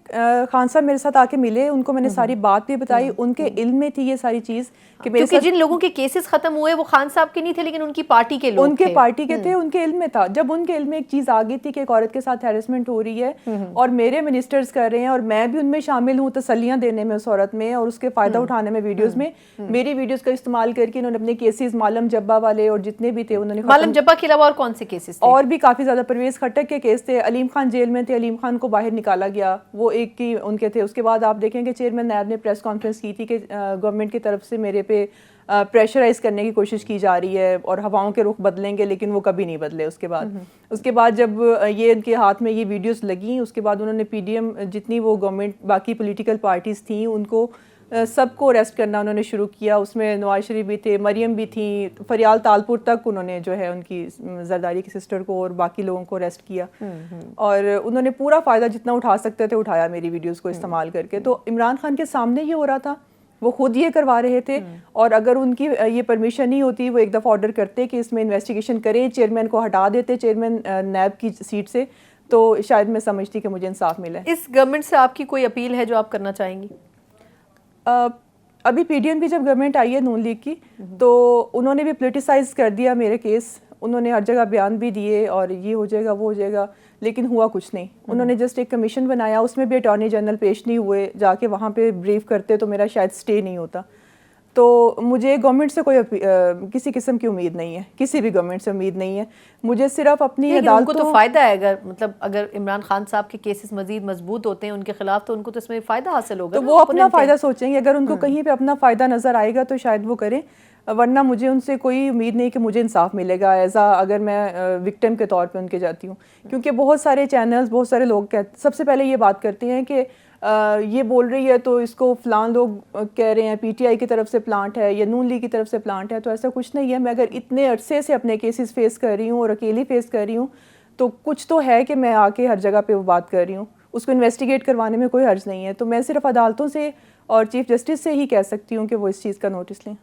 خان صاحب میرے ساتھ آ کے ملے, ان کو میں نے ساری بات بھی بتائی. ان کے علم میں تھی یہ ساری چیز, کہ کیونکہ جن لوگوں کے کیسز ختم ہوئے وہ خان صاحب کے نہیں تھے, لیکن ان کی پارٹی کے لوگ, ان کے پارٹی کے تھے, ان کے علم میں تھا. جب ان کے علم میں ایک چیز آ گئی تھی کہ ایک عورت کے ساتھ ہیرسمنٹ ہو رہی ہے, اور میرے منسٹرز کر رہے ہیں, اور میں بھی ان میں شامل ہوں تسلیاں دینے میں اس عورت میں, اور اس کے فائدہ اٹھانے میں ویڈیوز میں, میری ویڈیوز کا استعمال کر کے انہوں نے اپنے کیسز, معلم جبا والے اور جتنے بھی تھے انہوں نے, معلم جبا کے علاوہ اور کون سے کیسز تھے؟ اور بھی کافی زیادہ. پرویز خٹک کے کیس تھے, علیم خان جیل میں تھے, علیم خان کو باہر نکالا گیا, وہ ایک کی ان کے تھے. اس کے بعد آپ دیکھیں کہ چیئرمین نیب نے پریس کانفرنس کی تھی کہ گورنمنٹ کی طرف سے میرے پہ پریشرائز کرنے کی کوشش کی جا رہی ہے, اور ہواؤں کے رخ بدلیں گے, لیکن وہ کبھی نہیں بدلے. اس کے بعد جب یہ ان کے ہاتھ میں یہ ویڈیوز لگیں, اس کے بعد انہوں نے پی ڈی ایم, جتنی وہ گورنمنٹ باقی پولیٹیکل پارٹیز تھیں, ان کو سب کو اریسٹ کرنا انہوں نے شروع کیا. اس میں نواز شریف بھی تھے, مریم بھی تھیں, فریال تالپور تک انہوں نے جو ہے ان کی زرداری کی سسٹر کو اور باقی لوگوں کو اریسٹ کیا, اور انہوں نے پورا فائدہ جتنا اٹھا سکتے تھے اٹھایا میری ویڈیوز کو استعمال کر کے. تو عمران خان کے سامنے یہ ہو رہا تھا, وہ خود یہ کروا رہے تھے, اور اگر ان کی یہ پرمیشن نہیں ہوتی, وہ ایک دفعہ آرڈر کرتے کہ اس میں انویسٹیگیشن کریں, چیئرمین کو ہٹا دیتے چیئرمین نیب کی سیٹ سے, تو شاید میں سمجھتی کہ مجھے انصاف ملا ہے. اس گورنمنٹ سے آپ کی کوئی اپیل ہے جو آپ کرنا چاہیں گی؟ ابھی پی ڈی ایم کی جب گورنمنٹ آئی ہے نون لیگ کی, تو انہوں نے بھی پولیٹیسائز کر دیا میرے کیس. انہوں نے ہر جگہ بیان بھی دیے, اور یہ ہو جائے گا وہ ہو جائے گا, لیکن ہوا کچھ نہیں. انہوں نے جسٹ ایک کمیشن بنایا, اس میں بھی اٹارنی جنرل پیش نہیں ہوئے, جا کے وہاں پہ بریف کرتے تو میرا شاید سٹے نہیں ہوتا. تو مجھے گورنمنٹ سے کوئی کسی قسم کی امید نہیں ہے, کسی بھی گورنمنٹ سے امید نہیں ہے. مجھے صرف اپنی ان کو تو فائدہ ہے, اگر مطلب اگر عمران خان صاحب کے کیسز مزید مضبوط ہوتے ہیں ان کے خلاف, تو ان کو تو اس میں فائدہ حاصل ہوگا. تو وہ اپنا فائدہ سوچیں گے, اگر ان کو کہیں پہ اپنا فائدہ نظر آئے گا تو شاید وہ کریں, ورنہ مجھے ان سے کوئی امید نہیں کہ مجھے انصاف ملے گا اگر میں وکٹم کے طور پہ ان کے جاتی ہوں. کیونکہ بہت سارے چینلز, بہت سارے لوگ سب سے پہلے یہ بات کرتے ہیں کہ یہ بول رہی ہے تو اس کو فلان لوگ کہہ رہے ہیں, پی ٹی آئی کی طرف سے پلانٹ ہے یا نون لیگ کی طرف سے پلانٹ ہے. تو ایسا کچھ نہیں ہے. میں اگر اتنے عرصے سے اپنے کیسز فیس کر رہی ہوں اور اکیلی فیس کر رہی ہوں, تو کچھ تو ہے کہ میں آ کے ہر جگہ پہ وہ بات کر رہی ہوں. اس کو انویسٹیگیٹ کروانے میں کوئی حرج نہیں ہے. تو میں صرف عدالتوں سے اور چیف جسٹس سے ہی کہہ سکتی ہوں کہ وہ اس چیز کا نوٹس لیں.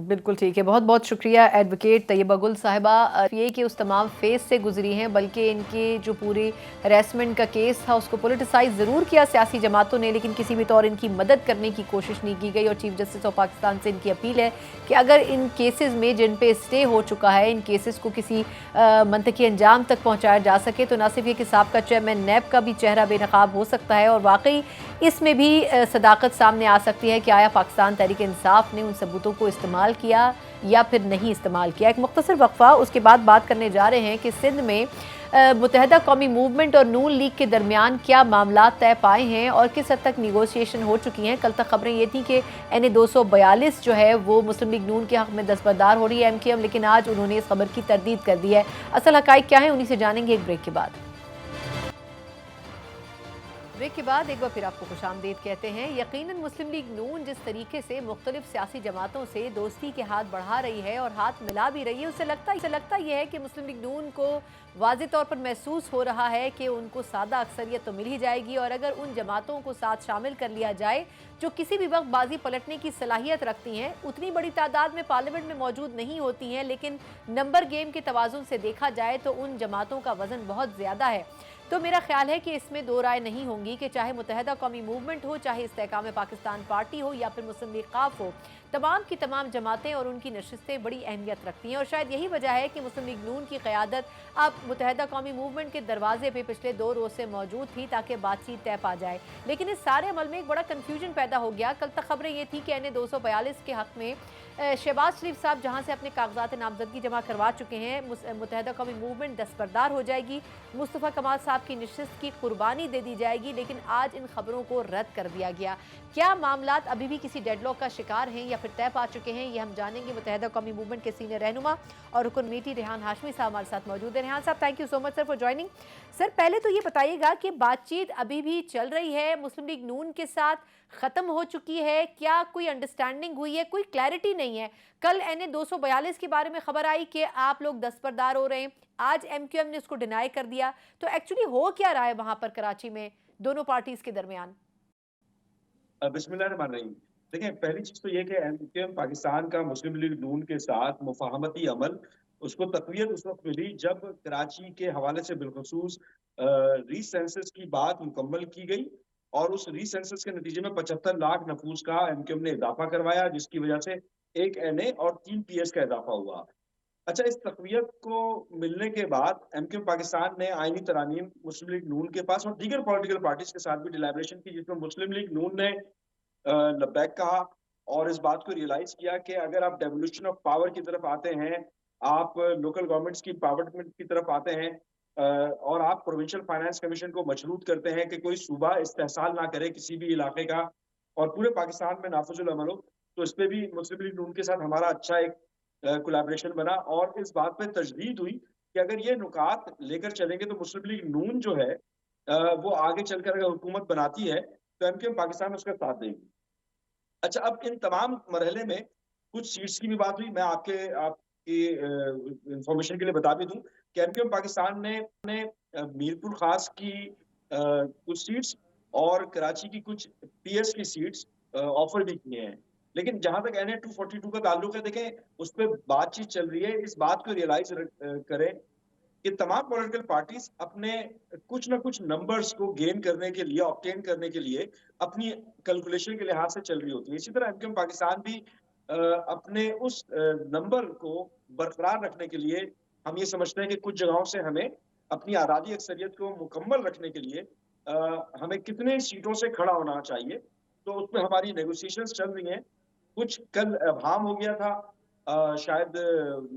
بالکل ٹھیک ہے. بہت بہت شکریہ ایڈوکیٹ طیبہ گل صاحبہ. یہ کہ اس تمام فیز سے گزری ہیں, بلکہ ان کے جو پوری ہریسمنٹ کا کیس تھا اس کو پولیٹیسائز ضرور کیا سیاسی جماعتوں نے, لیکن کسی بھی طور ان کی مدد کرنے کی کوشش نہیں کی گئی. اور چیف جسٹس آف پاکستان سے ان کی اپیل ہے کہ اگر ان کیسز میں جن پہ اسٹے ہو چکا ہے, ان کیسز کو کسی منطقی انجام تک پہنچایا جا سکے, تو نہ صرف یہ کہ سابقہ چیئرمین نیب کا بھی چہرہ بے نقاب ہو سکتا ہے, اور واقعی اس میں بھی صداقت سامنے آ سکتی ہے کہ آیا پاکستان تحریک انصاف نے ان ثبوتوں کو استعمال کیا या फिर नहीं इस्तेमाल किया। एक मुख्तसर वक्फा, उसके बाद बात करने जा रहे हैं कि सिंध में मुत्तहदा कौमी मूवमेंट और नून लीग के दरमियान क्या मामला तय पाए हैं और किस हद तक निगोशिएशन हो चुकी हैं। कल तक खबरें ये थी कि NA 242 जो है वो मुस्लिम लीग नून के हक़ में दस्तबरदार हो रही है MKM, लेकिन आज उन्होंने इस खबर की तरदीद कर दी है। असल हक़ाइक़ क्या है, उन्हीं से जानेंगे एक ब्रेक के बाद। ब्रेक के बाद एक बार फिर आपको खुशामदीद कहते हैं। यकीनन मुस्लिम लीग नून जिस तरीके से मुख्तलिफ सियासी जमातों से दोस्ती के हाथ बढ़ा रही है और हाथ मिला भी रही है, उससे लगता यह है कि मुस्लिम लीग नून को वाज़ेह तौर पर महसूस हो रहा है कि उनको सादा अक्सरियत तो मिल ही जाएगी, और अगर उन जमातों को साथ शामिल कर लिया जाए जो किसी भी वक्त बाजी पलटने की सलाहियत रखती हैं, उतनी बड़ी तादाद में पार्लियामेंट में मौजूद नहीं होती हैं, लेकिन नंबर गेम के तवाज़ुन से देखा जाए तो उन जमातों का वज़न बहुत ज़्यादा है। तो मेरा ख्याल है कि इसमें दो राय नहीं होंगी कि चाहे मुत्तहदा कौमी मूवमेंट हो, चाहे इस्तेहकाम पाकिस्तान पार्टी हो या फिर मुस्लिम लीग काफ हो, तमाम की तमाम जमातें और उनकी नशिस्तें बड़ी अहमियत रखती हैं। और शायद यही वजह है कि मुस्लिम लीग नून की क़यादत अब मुत्तहदा कौमी मूवमेंट के दरवाजे पे पिछले 2 रोज़ से मौजूद थी ताकि बातचीत तय पा जाए, लेकिन इस सारे अमल में एक बड़ा कन्फ्यूजन पैदा हो गया। कल तक खबरें ये थी कि NA 242 के हक़ में शहबाज शरीफ साहब जहां से अपने कागजात नामजदगी जमा करवा चुके हैं, मुत्तहदा कौमी मूवमेंट दस्तबरदार हो जाएगी, मुस्तफ़ा कमाल साहब की नशिस्त की कुर्बानी दे दी जाएगी, लेकिन आज इन खबरों को रद्द कर दिया गया। क्या मामलात अभी भी किसी डेडलॉक का शिकार हैं या फिर तय पा चुके हैं, ये हम जानेंगे। मुत्तहदा कौमी मूवमेंट के सीनियर रहनुमा और रुकन कमेटी रेहान हाशमी साहब हमारे साथ मौजूद है। रेहान साहब, thank you so much sir for joining. Sir, पहले तो ये बताइएगा कि बातचीत अभी भी चल रही है मुस्लिम लीग नून के साथ, ख़त्म हो चुकी है, क्या कोई अंडरस्टैंडिंग हुई है? कोई क्लैरिटी नहीं है। कल NA 242 के बारे में खबर आई कि आप लोग दस्तबरदार हो रहे हैं, आज MQM ने उसको डिनाई कर दिया, तो एक्चुअली हो क्या रहा है वहां पर कराची में दोनों पार्टीज के दरमियान? बिस्मिल्लाहिर्रहमानिर्रहीम। देखिए, पहली चीज तो ये कि MQM पाकिस्तान का मुस्लिम लीग नून के साथ मुफाहमती अमल उसको तक़वियत उस वक्त मिली जब कराची के हवाले से बिलखसूस रीसेंसस की बात मुकम्मल की गई, और उस रीसेंसस के नतीजे में 75 लाख नफूस का MQM ने इजाफा करवाया, जिसकी वजह से 1 NA और 3 PS का इजाफा हुआ। अच्छा, इस तक़वियत को मिलने के बाद MQM पाकिस्तान ने आईनी तरामीम मुस्लिम लीग नून के पास और दीगर पॉलिटिकल पार्टीज के साथ भी डिलैबरेशन की, जिसमें मुस्लिम लीग नून ने लब्बैक कहा और इस बात को रियलाइज किया कि अगर आप डेवोल्यूशन ऑफ पावर की तरफ आते हैं, आप लोकल गवर्नमेंट्स की पावरमेंट की तरफ आते हैं, और आप प्रोविंशियल फाइनेंस कमीशन को मशरूत करते हैं कि कोई सूबा इस्तेहसाल ना करे किसी भी इलाके का और पूरे पाकिस्तान में नाफिजुल अमल हो, तो इस पर भी मुस्लिम लीग नून के साथ हमारा अच्छा एक कोलैबोरेशन बना। और इस बात पे तजदीद हुई कि अगर ये नुकात लेकर चलेंगे तो मुस्लिम लीग नून जो है वो आगे चलकर अगर हुकूमत बनाती है तो MQM पाकिस्तान उसका साथ देगी। अच्छा, अब इन तमाम मरहले में कुछ सीट्स की भी बात हुई। मैं आपकी इंफॉर्मेशन के लिए बता भी दूं कि MQM पाकिस्तान ने मीरपुर खास की कुछ सीट्स और कराची की कुछ PS की सीट्स ऑफर भी किए हैं, लेकिन जहां तक NA 242 का ताल्लुक है, देखें उस पर बातचीत चल रही है। इस बात को रियलाइज करें कि तमाम पॉलिटिकल पार्टीज अपने कुछ ना कुछ नंबर्स को गेन करने के लिए, ऑब्टेन करने के लिए अपनी कैलकुलेशन के लिहाज से चल रही होती है। इसी तरह MQM पाकिस्तान भी अपने उस नंबर को बरकरार रखने के लिए, हम ये समझते हैं कि कुछ जगहों से हमें अपनी आज़ादी अक्सरियत को मुकम्मल रखने के लिए हमें कितने सीटों से खड़ा होना चाहिए, तो उसमें हमारी नेगोशिएशंस चल रही हैं। कुछ कल अभाम हो गया था, शायद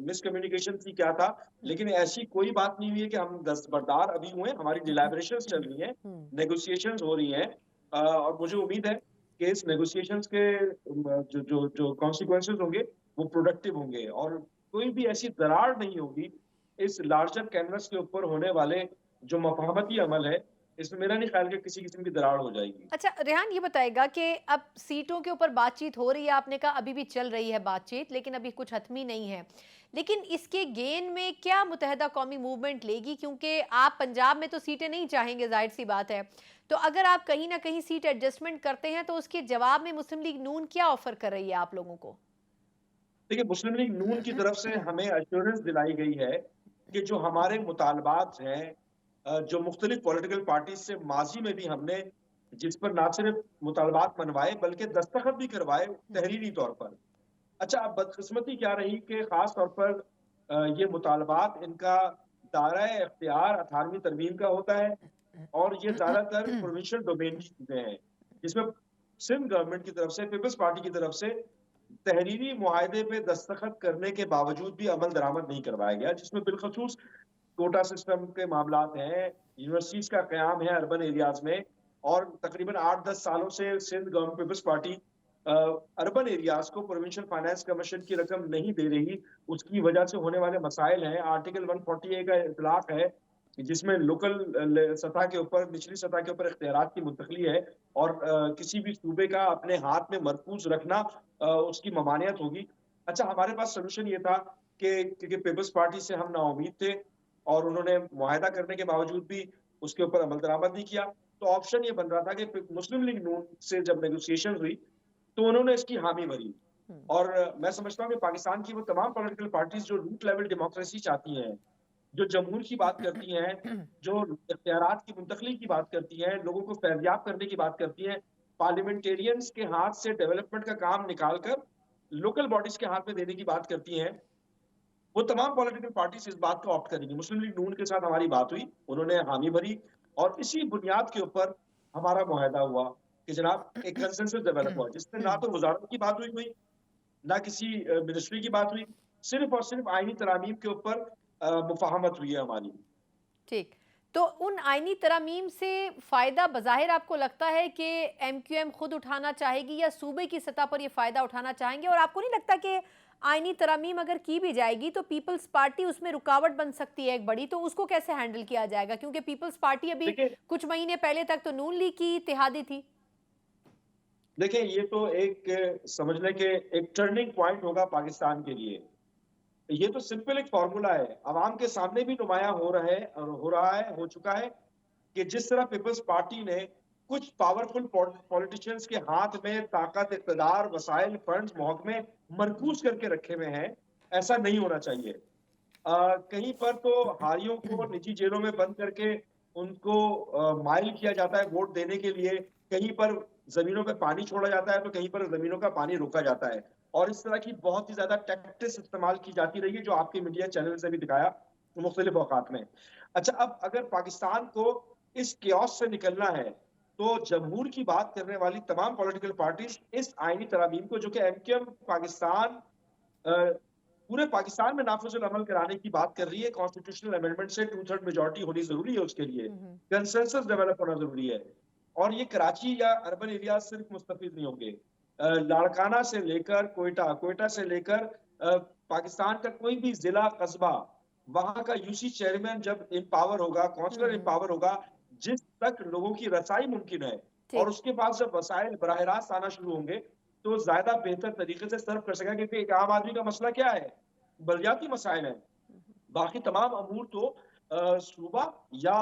मिसकम्युनिकेशन थी, क्या था, लेकिन ऐसी कोई बात नहीं हुई है कि हम दस्तबरदार अभी हुए हैं। हमारी डिलैबरेशंस चल रही हैं, नेगोशिएशंस हो रही हैं, और मुझे उम्मीद है कि इस नेगोशिएशंस के जो जो जो कॉन्सिक्वेंसेस होंगे वो प्रोडक्टिव होंगे और कोई भी ऐसी दरार नहीं होगी इस लार्जर कैनवस के ऊपर होने वाले जो मफाहमती अमल है। इसमें मेरा नहीं ख्याल कि किसी किस्म की दरार हो जाएगी। अच्छा रेहान, ये बताएगा कि अब सीटों के ऊपर बातचीत हो रही है, आपने कहा अभी भी चल रही है बातचीत, लेकिन अभी कुछ हतमी नहीं है, लेकिन इसके गेन में क्या मुत्तहदा कौमी मूवमेंट लेगी? क्योंकि आप पंजाब में तो सीटें नहीं चाहेंगे, जाहिर सी बात है, तो अगर आप कहीं ना कहीं सीट एडजस्टमेंट करते हैं तो उसके जवाब में मुस्लिम लीग नून क्या ऑफर कर रही है आप लोगों को? देखिए, मुस्लिम लीग नून की तरफ से हमें एश्योरेंस दिलाई गई है कि जो हमारे मुतालबात हैं, जो मुख्तलिफ पॉलिटिकल पार्टीज से माजी में भी हमने जिस पर ना सिर्फ मुतालबात मनवाए बल्कि दस्तखत भी करवाए तहरीरी तौर पर। अच्छा, अब बदकिस्मती क्या रही कि खास तौर पर ये मुतालबात, इनका दायरा इख्तियार 18वीं तरमीम का होता है और ये ज़्यादातर प्रोविंशियल डोमेन की चीज़ें हैं, जिसमें सिंध गवर्नमेंट की तरफ से, पीपल्स पार्टी की तरफ से تحریری معاہدے پہ دستخط کرنے کے باوجود بھی عمل درآمد نہیں کروایا گیا، جس میں بالخصوص کوٹا سسٹم کے معاملات ہیں، یونیورسٹیز کا قیام ہے اربن ایریاز میں، اور تقریباً 8-10 سالوں سے Sindh government Peoples Party urban areas کو پروونشل فائنانس کمیشن کی رقم نہیں دے رہی. اس کی وجہ سے ہونے والے مسائل ہیں. آرٹیکل 140A کا اطلاق ہے جس میں لوکل سطح کے اوپر، نچلی سطح کے اوپر اختیارات کی منتقلی ہے، اور کسی بھی صوبے کا اپنے ہاتھ میں مرکوز رکھنا اس کی ممانعت ہوگی. اچھا، ہمارے پاس سولوشن یہ تھا کہ پیپلز پارٹی سے ہم نا امید تھے اور انہوں نے معاہدہ کرنے کے باوجود بھی اس کے اوپر عمل درآمد نہیں کیا، تو آپشن یہ بن رہا تھا کہ مسلم لیگ نون سے جب نیگوسیشن ہوئی تو انہوں نے اس کی حامی بھری. اور میں سمجھتا ہوں کہ پاکستان کی وہ تمام پولیٹیکل پارٹیز جو روٹ لیول ڈیموکریسی چاہتی ہیں، جو جمہور کی بات کرتی ہیں، جو اختیارات کی منتقلی کی بات کرتی ہیں، لوگوں کو فیضیاب کرنے کی بات کرتی ہیں، پارلیمنٹیرینز کے ہاتھ سے ڈیولپمنٹ کا کام نکال کر لوکل باڈیز کے ہاتھ میں دینے کی بات کرتی ہیں، وہ تمام پولیٹیکل پارٹیز اس بات کو آپٹ کریں گی. مسلم لیگ نون کے ساتھ ہماری بات ہوئی، انہوں نے حامی بھری، اور اسی بنیاد کے اوپر ہمارا معاہدہ ہوا کہ جناب ایک کنسنسس ڈیولپ ہوا، جس میں نہ تو وزارت کی بات ہوئی نہ کسی منسٹری کی بات ہوئی، صرف اور صرف آئینی ترامیم کے اوپر مفاہمت ہوئی ہے ہماری. ٹھیک، تو ان آئینی ترامیم سے فائدہ بظاہر آپ کو لگتا ہے کہ ایم کیو ایم خود اٹھانا چاہے گی یا صوبے کی سطح پر یہ فائدہ اٹھانا چاہیں گے؟ اور آپ کو نہیں لگتا کہ آئینی ترامیم اگر کی بھی جائے گی تو پیپلز پارٹی اس میں رکاوٹ بن سکتی ہے ایک بڑی، تو اس کو کیسے ہینڈل کیا جائے گا؟ کیونکہ پیپلز پارٹی ابھی کچھ مہینے پہلے تک تو نون لیگ کی اتحادی تھی. دیکھیں، یہ تو ایک سمجھ لیں کہ ایک ٹرننگ پوائنٹ ہوگا پاکستان کے لیے. یہ تو سمپل ایک فارمولا ہے، عوام کے سامنے بھی نمایاں ہو چکا ہے کہ جس طرح پیپلز پارٹی نے کچھ پاورفل پولیٹیشنز کے ہاتھ میں طاقت، اقتدار، وسائل، فنڈز، محکمے مرکوز کر کے رکھے ہوئے ہیں، ایسا نہیں ہونا چاہیے. کہیں پر تو ہاریوں کو نجی جیلوں میں بند کر کے ان کو مائل کیا جاتا ہے ووٹ دینے کے لیے، کہیں پر زمینوں پہ پانی چھوڑا جاتا ہے تو کہیں پر زمینوں کا پانی روکا جاتا ہے، اور اس طرح کی بہت ہی زیادہ ٹیکٹکس استعمال کی جاتی رہی ہے جو آپ کے میڈیا چینل سے بھی دکھایا مختلف اوقات میں. اچھا، اب اگر پاکستان کو اس کیوس سے نکلنا ہے تو جمہور کی بات کرنے والی تمام پولیٹیکل پارٹیز اس آئینی ترامیم کو، جو کہ ایم کیو ایم پاکستان پورے پاکستان میں نافذ العمل کرانے کی بات کر رہی ہے، کانسٹیٹیوشنل امینڈمنٹ سے 2/3 میجورٹی ہونی ضروری ہے، اس کے لیے کنسنسس ڈیولپ ہونا ضروری ہے. اور یہ کراچی یا اربن ایریاز صرف مستفید نہیں ہوں گے، لاڑکانہ سے لے کر کوئٹہ سے لے کر پاکستان کا کوئی بھی ضلع، قصبہ، وہاں کا یو سی چیئرمین جب امپاور ہوگا، کونسلر امپاور ہوگا، جس تک لوگوں کی رسائی ممکن ہے، اور اس کے پاس جب وسائل براہ راست آنا شروع ہوں گے تو زیادہ بہتر طریقے سے سرو کر سکے. کیونکہ ایک عام آدمی کا مسئلہ کیا ہے؟ بلدیاتی مسائل ہیں، باقی تمام امور تو صوبہ یا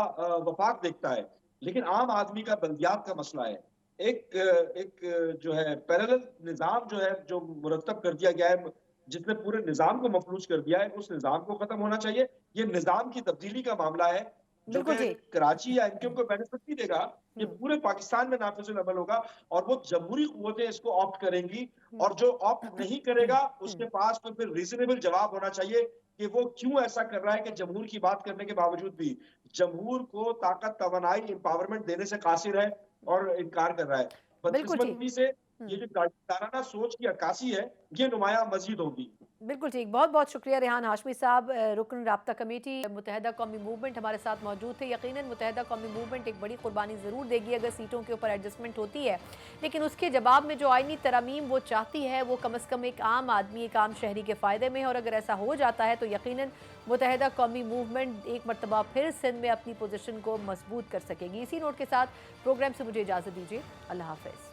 وفاق دیکھتا ہے، لیکن عام آدمی کا بلدیات کا مسئلہ ہے. ایک جو ہے پیرالل نظام جو ہے، جو مرتب کر دیا گیا ہے، جس نے پورے نظام کو مفلوج کر دیا ہے، اس نظام کو ختم ہونا چاہیے. یہ نظام کی تبدیلی کا معاملہ ہے جو کہ کراچی یا ایم کیو ایم کو بینیفٹ نہیں دے گا، یہ پورے پاکستان میں نافذ العمل ہوگا، اور وہ جمہوری قوتیں اس کو آپٹ کریں گی، اور جو آپٹ نہیں کرے گا اس کے پاس تو پھر ریزنیبل جواب ہونا چاہیے کہ وہ کیوں ایسا کر رہا ہے کہ جمہور کی بات کرنے کے باوجود بھی جمہور کو طاقت، توانائی، امپاورمنٹ دینے سے قاصر ہے اور انکار کر رہا ہے. بدقسمتی سے یہ جو جانبدارانہ سوچ کی عکاسی ہے، یہ نمایاں مزید ہوگی. بالکل ٹھیک، بہت بہت شکریہ ریحان ہاشمی صاحب، رکن رابطہ کمیٹی متحدہ قومی موومنٹ ہمارے ساتھ موجود تھے. یقیناً متحدہ قومی موومنٹ ایک بڑی قربانی ضرور دے گی اگر سیٹوں کے اوپر ایڈجسٹمنٹ ہوتی ہے، لیکن اس کے جواب میں جو آئینی ترامیم وہ چاہتی ہے وہ کم از کم ایک عام آدمی، ایک عام شہری کے فائدے میں ہے، اور اگر ایسا ہو جاتا ہے تو یقیناً متحدہ قومی موومنٹ ایک مرتبہ پھر سندھ میں اپنی پوزیشن کو مضبوط کر سکے گی. اسی نوٹ کے ساتھ پروگرام سے مجھے اجازت دیجیے. اللہ حافظ.